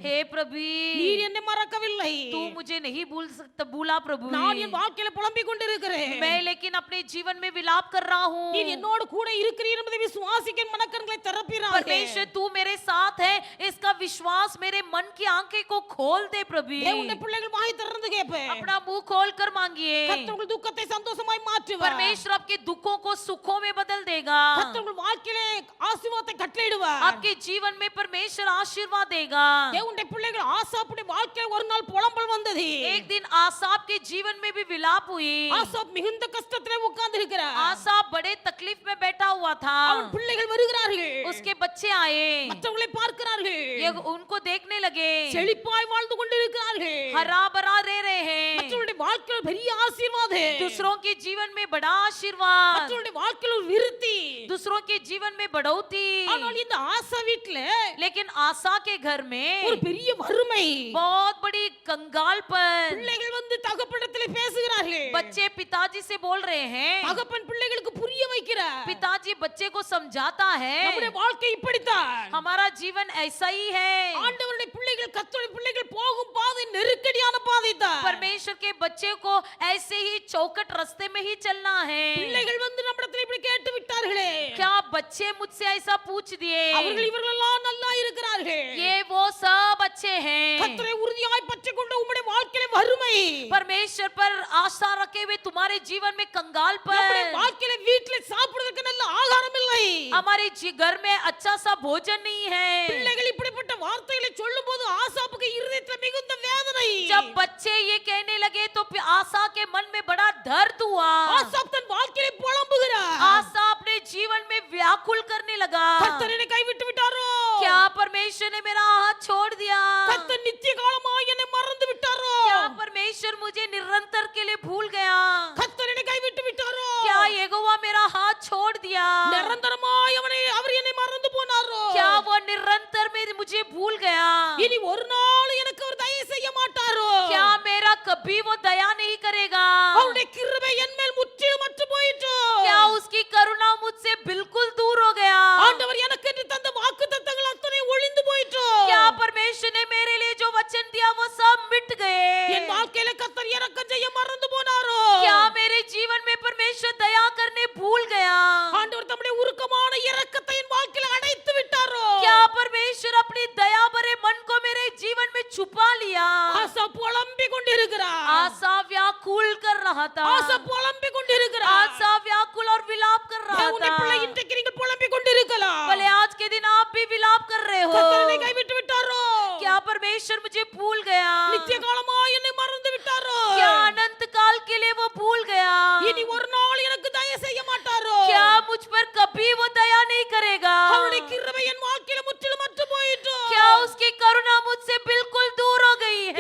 हे प्रभु, நீர் என்னை மறக்கவில்லை. तू मुझे नहीं भूल सकता, भूला प्रभु। நான் என் வாழ்க்கையில புலம்பிக் கொண்டிருக்கிறேன். मैं लेकिन अपने जीवन में विलाप कर रहा हूँ। நீர் என்னோடு கூட இருக்கிறீர் என்பதை விசுவாசிக்க மனக்கண்களை திறப்பிறாய். परमेश्वर तू मेरे साथ है, इसका विश्वास मेरे मन की आंखें को खोल दे प्रभु। தேவனுடைய பிள்ளைகள் வாயை திறந்து கேட்பேன். अपना मुंह खोल कर मांगिए, கர்த்தர் உங்கள் துக்கத்தை சந்தோஷமாய் மாற்றுவார். परमेश्वर आपके दुखों को सुखों में बदल देगा। கர்த்தர் உங்கள் வாழ்க்கையிலே ஆசீர்வாதத்தை கட்டளையிடுவார். आपके जीवन में परमेश्वर आशीर्वाद देगा। தேவனுடைய பிள்ளைகள் ஆசாப்புடைய வாழ்க்கையில ஒரு நாள் புலம்பல் வந்தது. एक दिन आसाप के जीवन में भी विलाप हुई। ஆசாப் மிகுந்த கஷ்டத்திலே உட்கார்ந்து இருக்கிறார். आसाप बड़े तकलीफ में बैठा हुआ था। அவன் பிள்ளைகள் வருகிறார்கள். उसके बच्चे आए, மற்றவர்களை பார்க்கிறார்கள். ये उनको देखने लगे, செழிப்பாய் வாழ்ந்து கொண்டிருக்கிறார்கள். हरा भरा रह रहे हैं। மற்றவருடைய வாழ்க்கையில் பெரிய ஆசீர்வாதம். दूसरों के जीवन में बड़ा आशीर्वाद, மற்றவருடைய வாழ்க்கையில் ஒரு விருத்தி. दूसरों के जीवन में बढ़ोतरी। ஆனால் இந்த ஆசா வீட்ல लेकिन आशा के घर में ஒரு பெரிய வறுமை. बहुत बड़ी कंगालपन। பிள்ளைகள் வந்து தகப்பனிடத்திலே பேசுகிறார்கள். बच्चे पिताजी से बोल रहे हैं, தகப்பன் பிள்ளைகளுக்கு புரிய வைக்கிறார். पिताजी बच्चे को समझाता நம்முடைய है, வாழ்க்கை இப்படித்தான். हमारा जीवन ऐसा ही है। ஆண்டவருடைய பிள்ளைகள் கர்த்தருடைய பிள்ளைகள் போகும் பாதை நெருக்கடியான பாதை தான். परमेश्वर के बच्चे को ऐसे ही चौकट रास्ते में ही चलना है। பிள்ளைகள் வந்து நம்மிடத்தில் இப்படி கேட்டு விட்டார்களே. क्या बच्चे मुझसे ऐसा पूछ दिए? அவர்கள் இவர்களெல்லாம் நல்லா இருக்கிறார்கள். ये वो सब अच्छे हैं। கர்த்தரை உறுதியாய் பற்றிக் கொண்ட உம்முடைய வாழ்க்கையிலே வறுமை. परमेश्वर पर आशा रखे हुए तुम्हारे जीवन में நம்முடைய कंगालपन। வாழ்க்கையிலே வீட்டிலே சாப்பிடுவதற்கு நல்ல ஆகாரம் இல்லை. हमारे घर में अच्छा सा भोजन नहीं है। பிள்ளைகள் இப்படிப்பட்ட வார்த்தைகளை சொல்லும்போது ஆசாப்புக்கு இருதயத்தில் மிகுந்த வேதனை. जब बच्चे ये कहने लगे तो आशा के मन में बड़ा दर्द हुआ। ஆசாப் தன் வாழ்க்கையிலே புலம்புகிறார். आशा अपने जीवन में व्याकुल करने लगा। கர்த்தர் என்னை கைவிட்டு விட்டாரோ? क्या परमेश्वर ने मेरा हाथ छोड़ दिया? கர்த்தர் நித்திய காலமாய் என்னை மறந்து விட்டாரோ? क्या परमेश्वर मुझे निरंतर के लिए भूल गया? கர்த்தர் என்னை கைவிட்டு விட்டாரோ? क्या यहोवा मेरा हाथ छोड़ दिया? நிரந்தரமாய் அவர் என்னை மறந்து போனாரோ? क्या वो निरंतर में मुझे भूल गया? இனி ஒரு நாள் எனக்கு அவர் தயவு செய்ய மாட்டாரோ? क्या मेरा कभी वो दया नहीं करेगा? அவருடைய கிருபை என் மேல் முற்றிலும் அற்று போயிற்று. क्या उसकी करुणा मुझसे बिल्कुल दूर हो गया? ஆண்டவர் எனக்கு என்று தந்த வாக்குத்தத்தங்கள் அத்தனை ஒளிந்து போயிற்று. क्या परमेश्वर ने मेरे लिए जो वचन दिया वो सब मिट गए? என் வாழ்க்கையில கர்த்தர் இரக்கம் செய்ய மறந்து போனாரோ? क्या मेरे जीवन में परमेश्वर दया करने भूल गया? ஆண்டவர் தம்முடைய உருக்கமான இரக்கத்தை என் வாழ்க்கையில அடைத்து விட்டாரோ? क्या परमेश्वर अपनी दया भरे मन को मेरे जीवन में छुपा लिया? ஆசா புலம்பிக் கொண்டிருக்கிறார். आशा व्याकुल कर रहा था। ஆசா புலம்பிக் கொண்டிருக்கிறார். आशा व्याकुल और विलाप कर रहा தேவனுடைய பிள்ளை था। இன்றைக்கு நீங்கள் புலம்பிக் கொண்டிருக்கலாம். भले आज के दिन आप भी विलाप कर रहे हो। கர்த்தர் என்னை கைவிட்டு விட்டாரோ? क्या परमेश्वर मुझे भूल गया? நித்திய காலமாய் என்னை மறந்து விட்டாரோ? क्या अनंत काल के लिए वो भूल गया? இனி ஒரு நாள் எனக்கு தயவு செய்ய மாட்டாரோ? क्या मुझ पर कभी वो दया नहीं करेगा? அவருடைய கிருபை என் வாழ்க்கையில முற்றிலும் அற்று போயிற்று. क्या उसकी करुणा मुझसे बिल्कुल दूर हो गई है?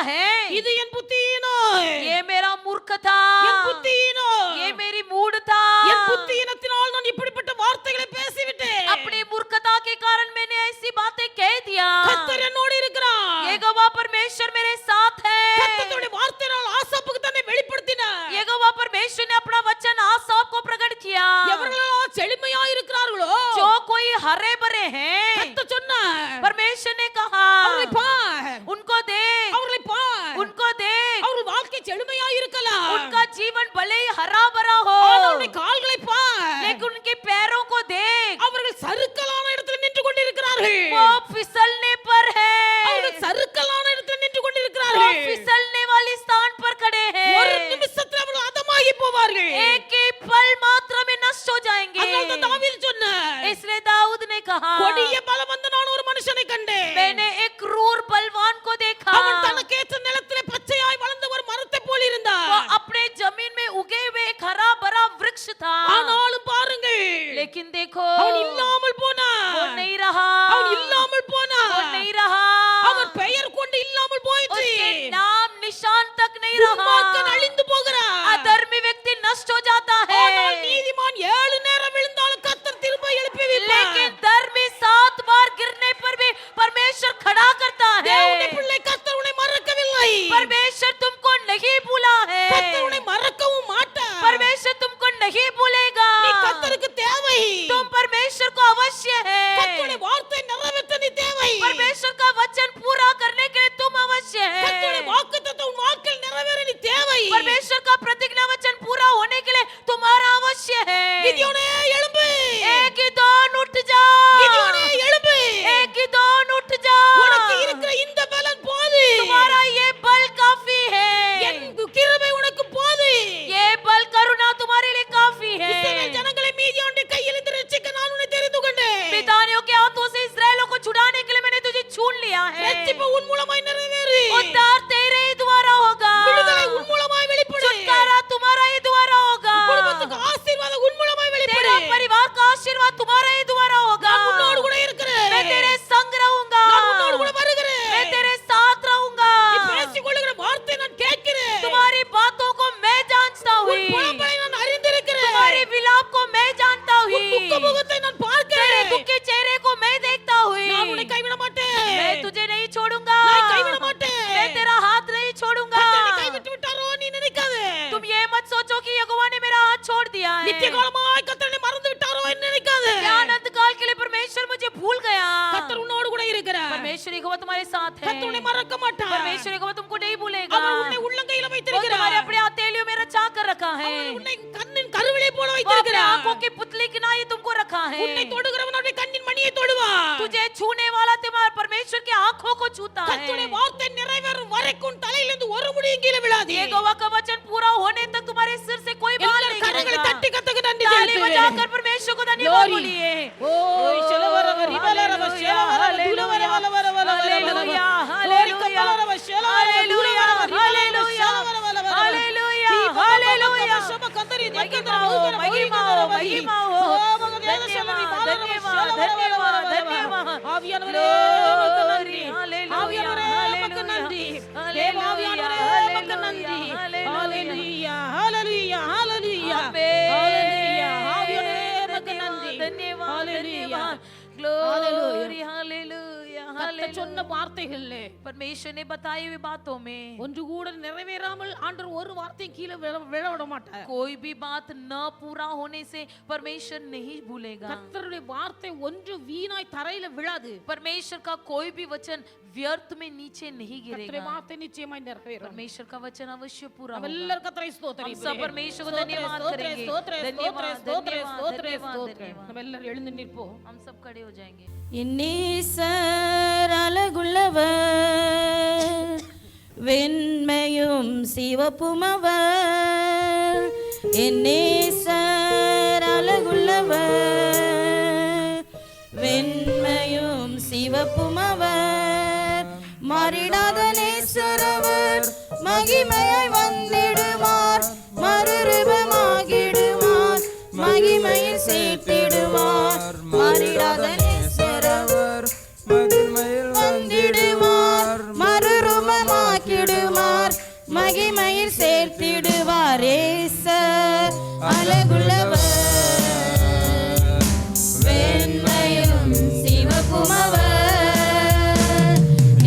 है, இது என் புத்தியினோ, ये मेरा मूर्ख था, என் புத்தியினோ, ये मेरी मूड था, என் புத்தியினத்தினால் நான் இப்படிப்பட்ட வார்த்தைகளை பேசிவிட்டேன். अपनी मूर्खता के कारण मैंने ऐसी बातें कह दिया। கர்த்தர் என்னோடு இருக்கிறார். यहोवा परमेश्वर मेरे साथ है। கர்த்தருடைய வார்த்தையால் ஆசாப்புக்கு தன்னை வெளிப்படுத்தினார். यहोवा परमेश्वर ने अपना वचन आसाप को प्रकट किया। எவர்களெல்லாம் செழுமையாய் இருக்கிறார்களோ, जो कोई हरे भरे हैं, கர்த்தர் சொன்னார், परमेश्वर ने कहा அவர்களை பார், उनको देख, அவர்களை பார். उनको देख, அவர்கள் வாழ்க்கை செழுமையாய் இருக்கலாம், उनका जीवन भले ही हरा भरा हो, அவர்களுடைய கால்களை பார், लेकिन उनके पैरों को देख, அவர்கள் சறுக்கலான இடத்தில் நின்று கொண்டிருக்கிறார்கள். वो फिसलने पर है, அவர்கள் சறுக்கலான இடத்தில் நின்று वो கொண்டிருக்கிறார்கள். फिसलने वाले स्थान पर खड़े ஒரு हैं, நிமிஷத்தில் அவர்கள் அதமாகி போவார்கள். एक ही पल मात्र में नष्ट हो जाएंगे। அதனால தான் தாவீது சொன்னார், इसलिए दाऊद ने कहा கொடிய பலவந்தனான ஒரு மனுஷனை கண்டேன். मैंने एक क्रूर बलवान को देखा, அவன் தனக்கேற்ற நிலத்திலே பச்சையாய் வளர்ந்த ஒரு மரத்தை போல் वो இருந்தார். अपने जमीन में उगे हुए एक हरा भरा वृक्ष था, ஆனாலும் பாருங்கள், लेकिन देखो அவன் இல்லாமல் போனான். वो नहीं रहा, அவன் இல்லாமல் போனான். वो नहीं रहा, அவன் பெயர் கொண்டு இல்லாமல் போயிற்று. उसके नाम निशान तक नहीं துன்மார்க்கன் रहा, அழிந்து போகிறான். अधर्मी व्यक्ति नष्ट हो जाता ஆனால் है, நீதிமான் 7 நேரம் விழுந்தாலும் கர்த்தர் திரும்ப எழுப்பி வைப்பார். लेकिन धर्मी 7 बार गिरने पर भी परमेश्वर खड़ा करता தேவனுடைய है। பிள்ளை, கர்த்தர் உன்னை மறக்கவில்லை. परमेश्वर तुमको नहीं भूला கர்த்தர் है, உன்னை மறக்கவும் மாட்டார். परमेश्वर तुमको नहीं भूलेगा, நீ கர்த்தருக்கு தேவை. तुम परमेश्वर को अवश्य है, கர்த்தருடைய வார்த்தை நிறைவேற்ற நீ தேவை. परमेश्वर का वचन पूरा करने के लिए तुम अवश्य கர்த்தருடைய है, வாக்குத்தத்தம் உன் வாழ்க்கையில் நிறைவேற நீ தேவை. परमेश्वर का प्रतिज्ञा वचन पूरा होने के लिए तुम्हारा अवश्य है। கிதியோனே எழும்பு. एक गिदोन उठ जा, கிதியோனே எழும்பு. एक गिदोन उठ जा, உனக்கு இருக்கிற இந்த பலன் போது. तुम्हारा ये बल काफी है, என் கிருபை உனக்கு போது. ये बल करुणा तुम्हारे लिए काफी இஸ்ரவேல் है। ஜனங்களை மீதியானுடைய கையிலிருந்து ரட்சிக்க நான் உன்னை தெரிந்து கொண்டேன். मिदानियों के हाथों से इस्राएलों को छुड़ाने के लिए मैंने तुझे चुन लिया है। ரட்சிப்பு உன் மூலமாய் நிறைவேறு. उद्धार तेरे ही द्वारा होगा, விடுதலை உன் மூலமாய் வெளிப்படு. छुटकारा तुम्हारा ही द्वारा होगा, குடும்பத்துக்கு ஆசீர்வாதம் உன் மூலமாய் வெளிப்படு. तेरा परिवार का आशीर्वाद तुम्हारा ही द्वारा होगा। நான் உன்னோடு கூட இருக்கிறேன். मैं तेरे संग रहूंगा, நான் உன்னோடு கூட வருகிறேன். मैं तेरे साथ रहूंगा, நீ பேசிக் கொள்ளுகிற வார்த்தை நான் கேட்கிறேன். तुम्हारी बातों को मैं जानता हूँ, உன் புலம்பலை நான் அறிந்திருக்கிறேன். तुम्हारे विलाप को मैं जानता हूँ, உன் துக்க முகத்தை நான் तेरे பார்க்கிறேன். दुख के चेहरे को मैं देखता हूँ। நான் உன்னை கைவிட மாட்டேன். मैं तुझे नहीं छोड़ूंगा, நான் கைவிட மாட்டேன். मैं तेरा हाथ नहीं छोड़ूंगा। கர்த்தர் என்னை கைவிட்டு விட்டாரோ நீ நினைக்காதே. तुम ये मत सोचो कि यहोवा ने मेरा हाथ छोड़ दिया है, நித்திய காலமாய் கர்த்தர் என்னை மறந்து விட்டாரோ என்று நினைக்காதே. क्या अनंत काल के लिए परमेश्वर मुझे भूल गया। கர்த்தர் உன்னோடு கூட இருக்கிறார். परमेश्वर यहोवा तुम्हारे साथ है, கர்த்தர் உன்னை மறக்க மாட்டார். परमेश्वर यहोवा तुमको नहीं भूलेगा, அவர் உன்னை உள்ளங்கையில वो வைத்திருக்கிறார். तुम्हारे अपने हथेलियों में रचा कर रखा है, அவர் உன்னை கண்ணின் கருவிலே போல वो अपने வைத்திருக்கிறார். आंखों की पुतली की नाई तुमको रखा உன்னை है, தொடுகிறவன் அவருடைய கண்ணின் மணியை தொடுவார். तुझे छूने वाला तुम्हारे परमेश्वर की आंखों को छूता கர்த்தருடைய है। வார்த்தை நிறைவேறும் வரைக்கும் தலையிலிருந்து ஒரு முடியும் கீழே விழாது. यहोवा का वचन पूरा होने तक तुम्हारे सिर से कोई बाल எல்லாரும் नहीं கரங்களை गिरेगा। தட்டி கர்த்தருக்கு நன்றி ताली செலுத்துவேன். बजाकर परमेश्वर को धन्यवाद Glory. बोलिए। ஓய் செலவரவ ரிபலரவ செலவரவ துலவரவ லவரவ hallelujah, hallelujah hallelujah, hallelujah, hallelujah, hallelujah, महिमा हो, महिमा हो, महिमा हो। धन्यवाद, धन्यवाद, धन्यवाद, धन्यवाद। ஆவியானவரே உமக்கு நன்றி. ஆவியானவரே உமக்கு நன்றி. தேவ ஆவியானவரே உமக்கு நன்றி. ஹalleluya, ஹalleluya, ஹalleluya. ஹalleluya. ஆவியானவரே உமக்கு நன்றி. धन्यवाद, ஹalleluya. धन्यवाद। ग्लोरी, हालेलुया, கர்த்தர் சொன்ன हालेलुया। வார்த்தைகளே परमेश्वर ने बताई हुई बातों में ஒன்று கூட நிறைவேறாமல் ஆண்டவர் ஒரு வார்த்தை கீழே விழ விட மாட்டார். कोई भी बात न पूरा होने से परमेश्वर नहीं भूलेगा। கர்த்தருடைய வார்த்தை ஒன்று வீணாய் தரையில விழாது. परमेश्वर का कोई भी वचन व्यर्थ में नीचे नहीं கர்த்தருடைய गिरेगा। வார்த்தை நிச்சயமாய் நிறைவேறும். परमेश्वर का वचन अवश्य पूरा நம்ம होगा। எல்லாரும் கர்த்தரை हम ஸ்தோத்திரிப்போம். सब परमेश्वर को धन्यवाद करेंगे। धन्यवाद, धन्यवाद, धन्यवाद, धन्यवाद। நம்ம எல்லாரும் எழுந்து நிற்போம். हम सब खड़े हो जाएंगे। இன்னேசர் அழகுள்ளவர் வெண்மையும் சிவப்புமவர் என்னேசர் அழகுள்ளவர் வெண்மையும் சிவப்புமவர் மாறிடாத நேசரவர் மகிமையாய் வந்திடுவார் மறுரூபமாகிடுவார் மகிமையில் சேர்த்திடுவார் மாறிடாத நேசரவர் மகிமையில் வந்திடுவார் மறுரூபமாக்கிடுவார் சேர்த்திடுவார் நேசர் அழகுள்ளவர் வெண்மையும் சிவப்புமவர்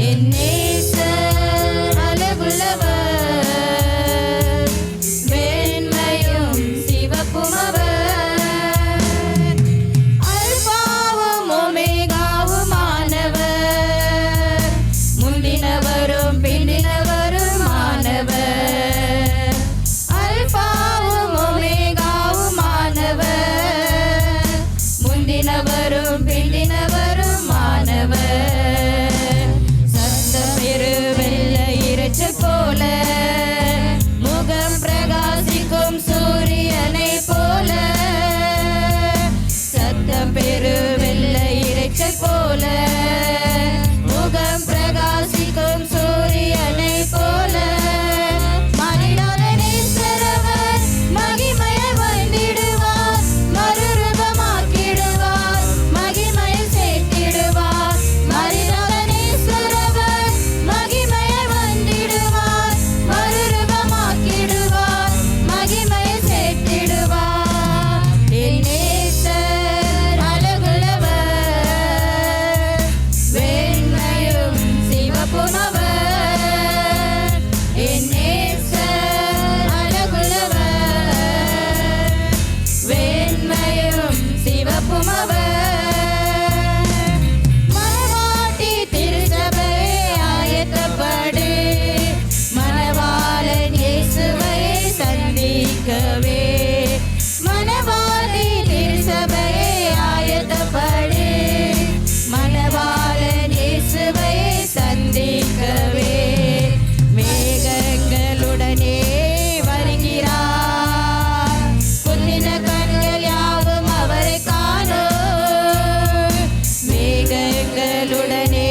என் நேசர் அழகுள்ளவர் வெண்மையும் சிவப்புமவர் அல்பாவும் ஒமேகாவுமானவர் முந்தினவரும் பிந்தினவருமானவர் அல்பாவும் ஒமேகாவுமானவர் முந்தினவரும் பிந்தினவருமானவர் சத்தம் பெரு வெள்ளை இரைச்சல் போல முகம் பிரகாசிக்கும் சூரியனை போல சத்தம் பெரு வெள்ளை இரைச்சல் போல முகம் பிரகாசிக்கும் சூரியனை போல மாறிடாத நேசரவர் மகிமையை வந்திடுவார் மறுரூபமாக்கிடுவார் மகிமையை சேர்த்திடுவார் மாறிடாத நேசரவர் மகிமையை வந்திடுவார் மறுரூபமாக்கிடுவார் மகிமையை சேர்த்திடுவார் என் நேசர் அழகுள்ளவர் வெண்மையும் சிவப்புமவர் என் நேசர் அழகுள்ளவர் வெண்மையும் சிவப்புமவர் மனவாட்டி திருச்சபையை ஆயத்தப்படு மணவாளன் இயேசுவை சந்திக்கவே மணவாட்டி திருச்சபையை ஆயத்தப்படு மணவாளன் இயேசுவை சந்திக்கவே மேகங்களுடனே வருகிறார் குந்தின கண்கள் யாவும் அவரை காணும் மேகங்களுடனே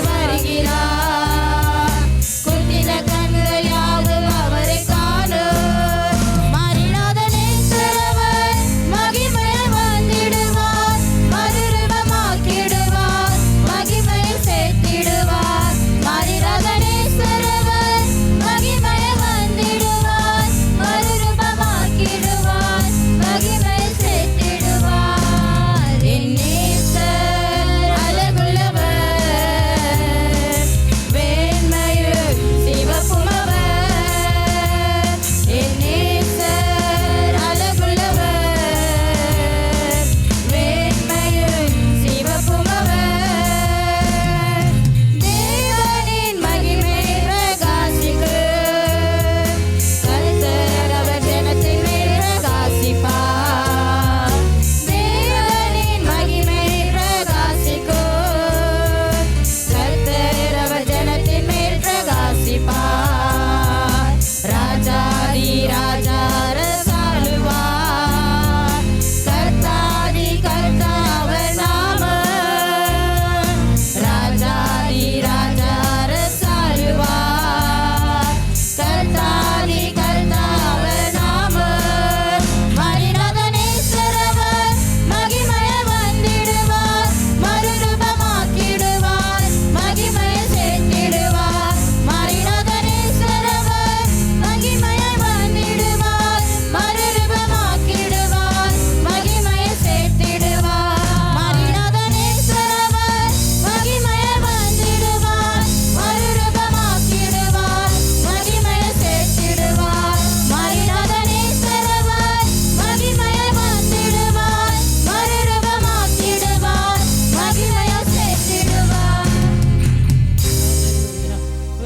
வருகிறார் குந்தின கண்கள் யாவும் அவரை காணும் மாறிடாத நேசரவர் மகிமையை வந்திடுவார் மறுரூபமாக்கிடுவார் மகிமையை சேர்த்திடுவார் மாறிடாத நேசரவர் மகிமையை வந்திடுவார் மறுரூபமாக்கிடுவார் மகிமையை சேர்த்திடுவார் என் நேசர் அழகுள்ளவர் வெண்மையும் சிவப்புமவர் என் நேசர் அழகுள்ளவர் வெண்மையும் சிவப்புமவர் தேவனின் மகிமை பிரகாசிக்கும் கர்த்தர் அவர் ஜனத்தின் மேல் பிரகாசிப்பார் தேவனின் மகிமை பிரகாசிக்கும் கர்த்தர் அவர் ஜனத்தின் மேல் பிரகாசிப்பார் ராஜாதி ராஜா அரசாளுவார் கர்த்தாதி கர்த்தா அவர் நாமம் ராஜாதி ராஜா அரசாளுவார் கர்த்தாதி கர்த்தா அவர் நாமம் மாறிடாத நேசரவர் மகிமையை வந்திடுவார் மறுரூபமாக்கிடுவார் மகிமையை சேர்த்திடுவார் மாறிடாத நேசரவர் மகிமையை வந்திடுவார் மறுரூபமாக்கிடுவார் மகிமையை சேர்த்திடுவார் மாறிடாத நேசரவர் மகிமையை வந்திடுவார் மறுரூபமாக்கிடுவார் மகிமையை சேர்த்திடுவார் மாறிடாத நேசரவர் மகிமையை வந்திடுவார் மறுரூபமாக்கிடுவார் மகிமையை சேர்த்திடுவார்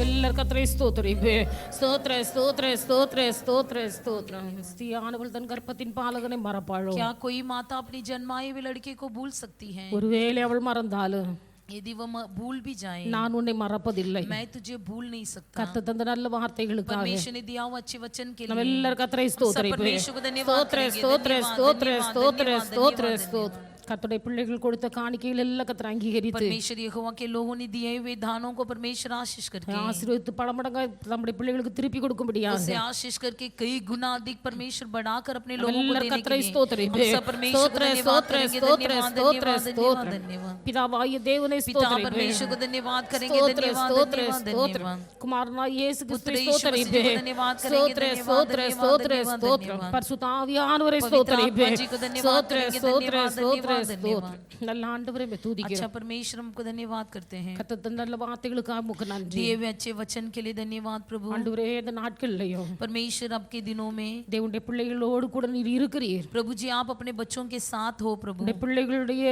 எல்லாரும் கர்த்தரை ஸ்தோத்திரிப்பே. ஸ்தோத்திர ஸ்தோத்திர ஸ்தோத்திர ஸ்தோத்திர ஸ்தோத்திரம். ஸ்திரீயானவள் தன் கர்ப்பத்தின் பாலகனை மறப்பாளோ? क्या कोई माता अपनी जन्माए हुए लड़के को भूल सकती है? ஒருவேளை அவள் மறந்தாலும் यदि वह भूल भी जाए, நான் உன்னை மறப்பதில்லை. मैं तुझे भूल नहीं सकता। கர்த்தர் தந்த நல்ல வார்த்தைகளுக்காக परमेश्वर ने दिया हुआ अच्छे वचन के நம்ம लिए எல்லாரும் கர்த்தரை ஸ்தோத்திரிப்பே. परमेश्वर को धन्यवाद ஸ்தோத்திர करेंगे। ஸ்தோத்திர धन्यवाद, ஸ்தோத்திர धन्यवाद, ஸ்தோத்திர धन्यवाद, ஸ்தோத்திர धन्यवाद, ஸ்தோத்திர கர்த்தருடைய பிள்ளைகள் கொடுத்த காணிக்கைகள் எல்லாம் கர்த்தர் அங்கீகரித்து परमेश्वर यहोवा के लोगों ने दिए हुए दानों को परमेश्वर आशीष करके ஆசீர்வதித்து பல மடங்கா நம்முடைய பிள்ளைகளுக்கு திருப்பி கொடுக்கும்படியாக उसे आशीष करके कई गुना अधिक परमेश्वर बढ़ाकर अपने लोगों को எல்லாரும் देने के கர்த்தரை लिए ஸ்தோத்திரிப்போம். हम सब परमेश्वर को धन्यवाद ஸ்தோத்திரம், करेंगे। ஸ்தோத்திரம், धन्यवाद ஸ்தோத்திரம், धन्यवाद ஸ்தோத்திரம். धन्यवाद धन्यवाद பிதாவாகிய தேவனை पिता ஸ்தோத்திரிப்போம். परमेश्वर को धन्यवाद करेंगे। ஸ்தோத்திரம், धन्यवाद ஸ்தோத்திரம், धन्यवाद ஸ்தோத்திரம். धन्यवाद குமாரனாகிய இயேசு पुत्र கிறிஸ்துவை यीशु मसीह को ஸ்தோத்திரிப்போம். धन्यवाद करेंगे। ஸ்தோத்திரம், धन्यवाद ஸ்தோத்திரம், ஸ்தோத்திரம், धन्यवाद ஸ்தோத்திரம். धन्यवाद பரிசுத்த ஆவியானவரை पवित्र आत्मा ஸ்தோத்திரிப்போம். जी को धन्यवाद ஸ்தோத்திரம், करेंगे। ஸ்தோத்திரம், धन्यवाद ஸ்தோத்திரம், धन्यवाद ஸ்தோத்திரம். धन्यवाद। நல்ல ஆண்டவரை துதிக்கிறோம். अच्छा परमेश्वर हमको धन्यवाद करते हैं। கர்த்தர் தந்த நல்ல வார்த்தைகளுக்காக உமக்கு நன்றி. दिए हुए अच्छे वचन के लिए धन्यवाद प्रभु। ஆண்டவரே இந்த நாட்கள்லயும் परमेश्वर आपके दिनों में தேவனுடைய பிள்ளைகளோடு கூட நீர் இருக்கிறீர். प्रभु जी आप अपने बच्चों के साथ हो प्रभु। உடைய பிள்ளைகளுடைய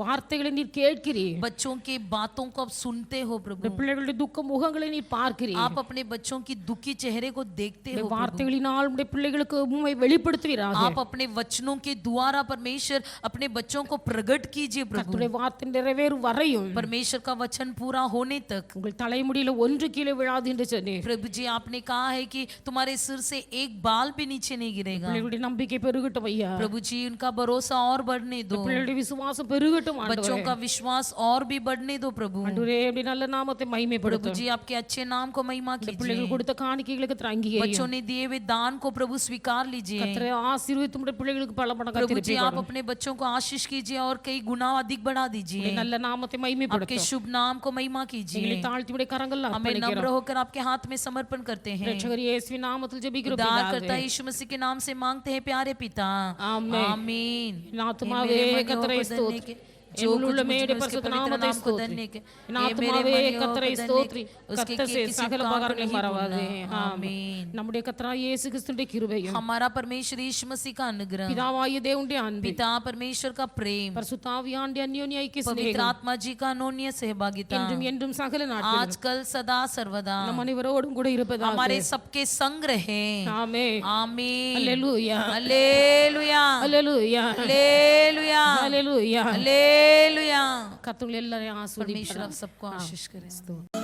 வார்த்தைகளை நீர் கேட்கிறீர். बच्चों के बातों को आप सुनते हो प्रभु। உடைய பிள்ளைகளுடைய துக்க முகங்களை நீர் பார்க்கிறீர். आप अपने बच्चों की दुखी चेहरे को देखते हो प्रभु। வார்த்தைகளினால் உடைய பிள்ளைகளுக்கு உம்மை வெளிப்படுத்துவீராக. आप अपने वचनों के द्वारा परमेश्वर अपने बच्चों को प्रकट कीजिए प्रभु। கர்த்தருடைய வார்த்தை நிறைவேறும் வரையும் परमेश्वर का वचन पूरा होने तक உங்கள் தலைமுடியில ஒன்று கீழே விழாது என்று சொன்னீர். प्रभु जी आपने कहा है कि तुम्हारे सिर से एक बाल भी नीचे नहीं गिरेगा। பிள்ளைகளுடைய நம்பிக்கை பெருகட்டும் ஐயா. प्रभु जी उनका भरोसा और बढ़ने दो। பிள்ளைகளுடைய விசுவாசம் பெருகட்டும் बच्चों ஆண்டவரே. का विश्वास और भी बढ़ने दो प्रभु। ஆண்டவரே அப்படி நல்ல நாமத்தை प्रभु மகிமைப்படுத்தும். जी आपके अच्छे नाम को महिमा பிள்ளைகள் कीजिए। கொடுத்த காணிக்கைகளுக்கு கர்த்தர் அங்கீகரியும். बच्चों ने दिए हुए दान को प्रभु स्वीकार लीजिए। கர்த்தரை ஆசீர்வதித்து உம்முடைய பிள்ளைகளுக்கு பல மடங்கு प्रभु திருப்பி जी आप கொடுங்க. अपने बच्चों को आशीष कीजिए और कई गुना अधिक बढ़ा दीजिए। உம்முடைய நல்ல நாமத்தை आपके மகிமைப்படுத்தும். शुभ नाम को महिमा எங்களை कीजिए। தாழ்த்தி உம்முடைய கரங்கள்ல हमें नम्र அர்ப்பணிக்கிறோம். होकर आपके हाथ में समर्पण करते हैं। ரட்சகர் இயேசுவின் நாமத்தில் ஜெபிக்கிறோம் उद्धार பிதாவே. करता यीशु मसीह के नाम से मांगते हैं प्यारे पिता। आमीन। आमीन। என் ஆத்துமாவே हे मेरे கர்த்தரை मनियों को धन्य ஸ்தோத்திரி. के- என் जो कुछ உள்ளுள்ள मुझ மேடைய में उसके பரிசுத்த पवित्र நாமத்தை नाम को ஸ்தோத்திரி. धन्य के- என் हे मेरे ஆத்துமாவே मनियों को கர்த்தரை धन्य ஸ்தோத்திரி. के- उसके கர்த்தர் किसी செய்த சகல उपकार को உபகாரங்களை नहीं மறவாதே. भूलना। ஆமென். आमीन। நம்முடைய கர்த்தராகிய இயேசு கிறிஸ்துவின் கிருபையும் हमारा परमेश्वर यीशु मसीह का अनुग्रह, பிதாவாகிய தேவனுடைய அன்பு पिता परमेश्वर का प्रेम, பரிசுத்த ஆவியானவருடைய அந்யோன்ய ஐக்கிய पवित्र சிநேகம் आत्मा जी का अनोन्य सहभागिता என்றும் என்றும் சகல நாட்களிலும் आजकल सदा सर्वदा நம் அனைவரோடும் கூட இருப்பதாக. हमारे सबके संग रहे। ஆமென். आमीन। அல்லேலூயா. हालेलुया அல்லேலூயா. हालेलुया அல்லேலூயா. हालेलुया। கர்த்தர் எல்லாரையும் परमेश्वर ஆசீர்வதிப்பாராக. आप सबको आशीष करें।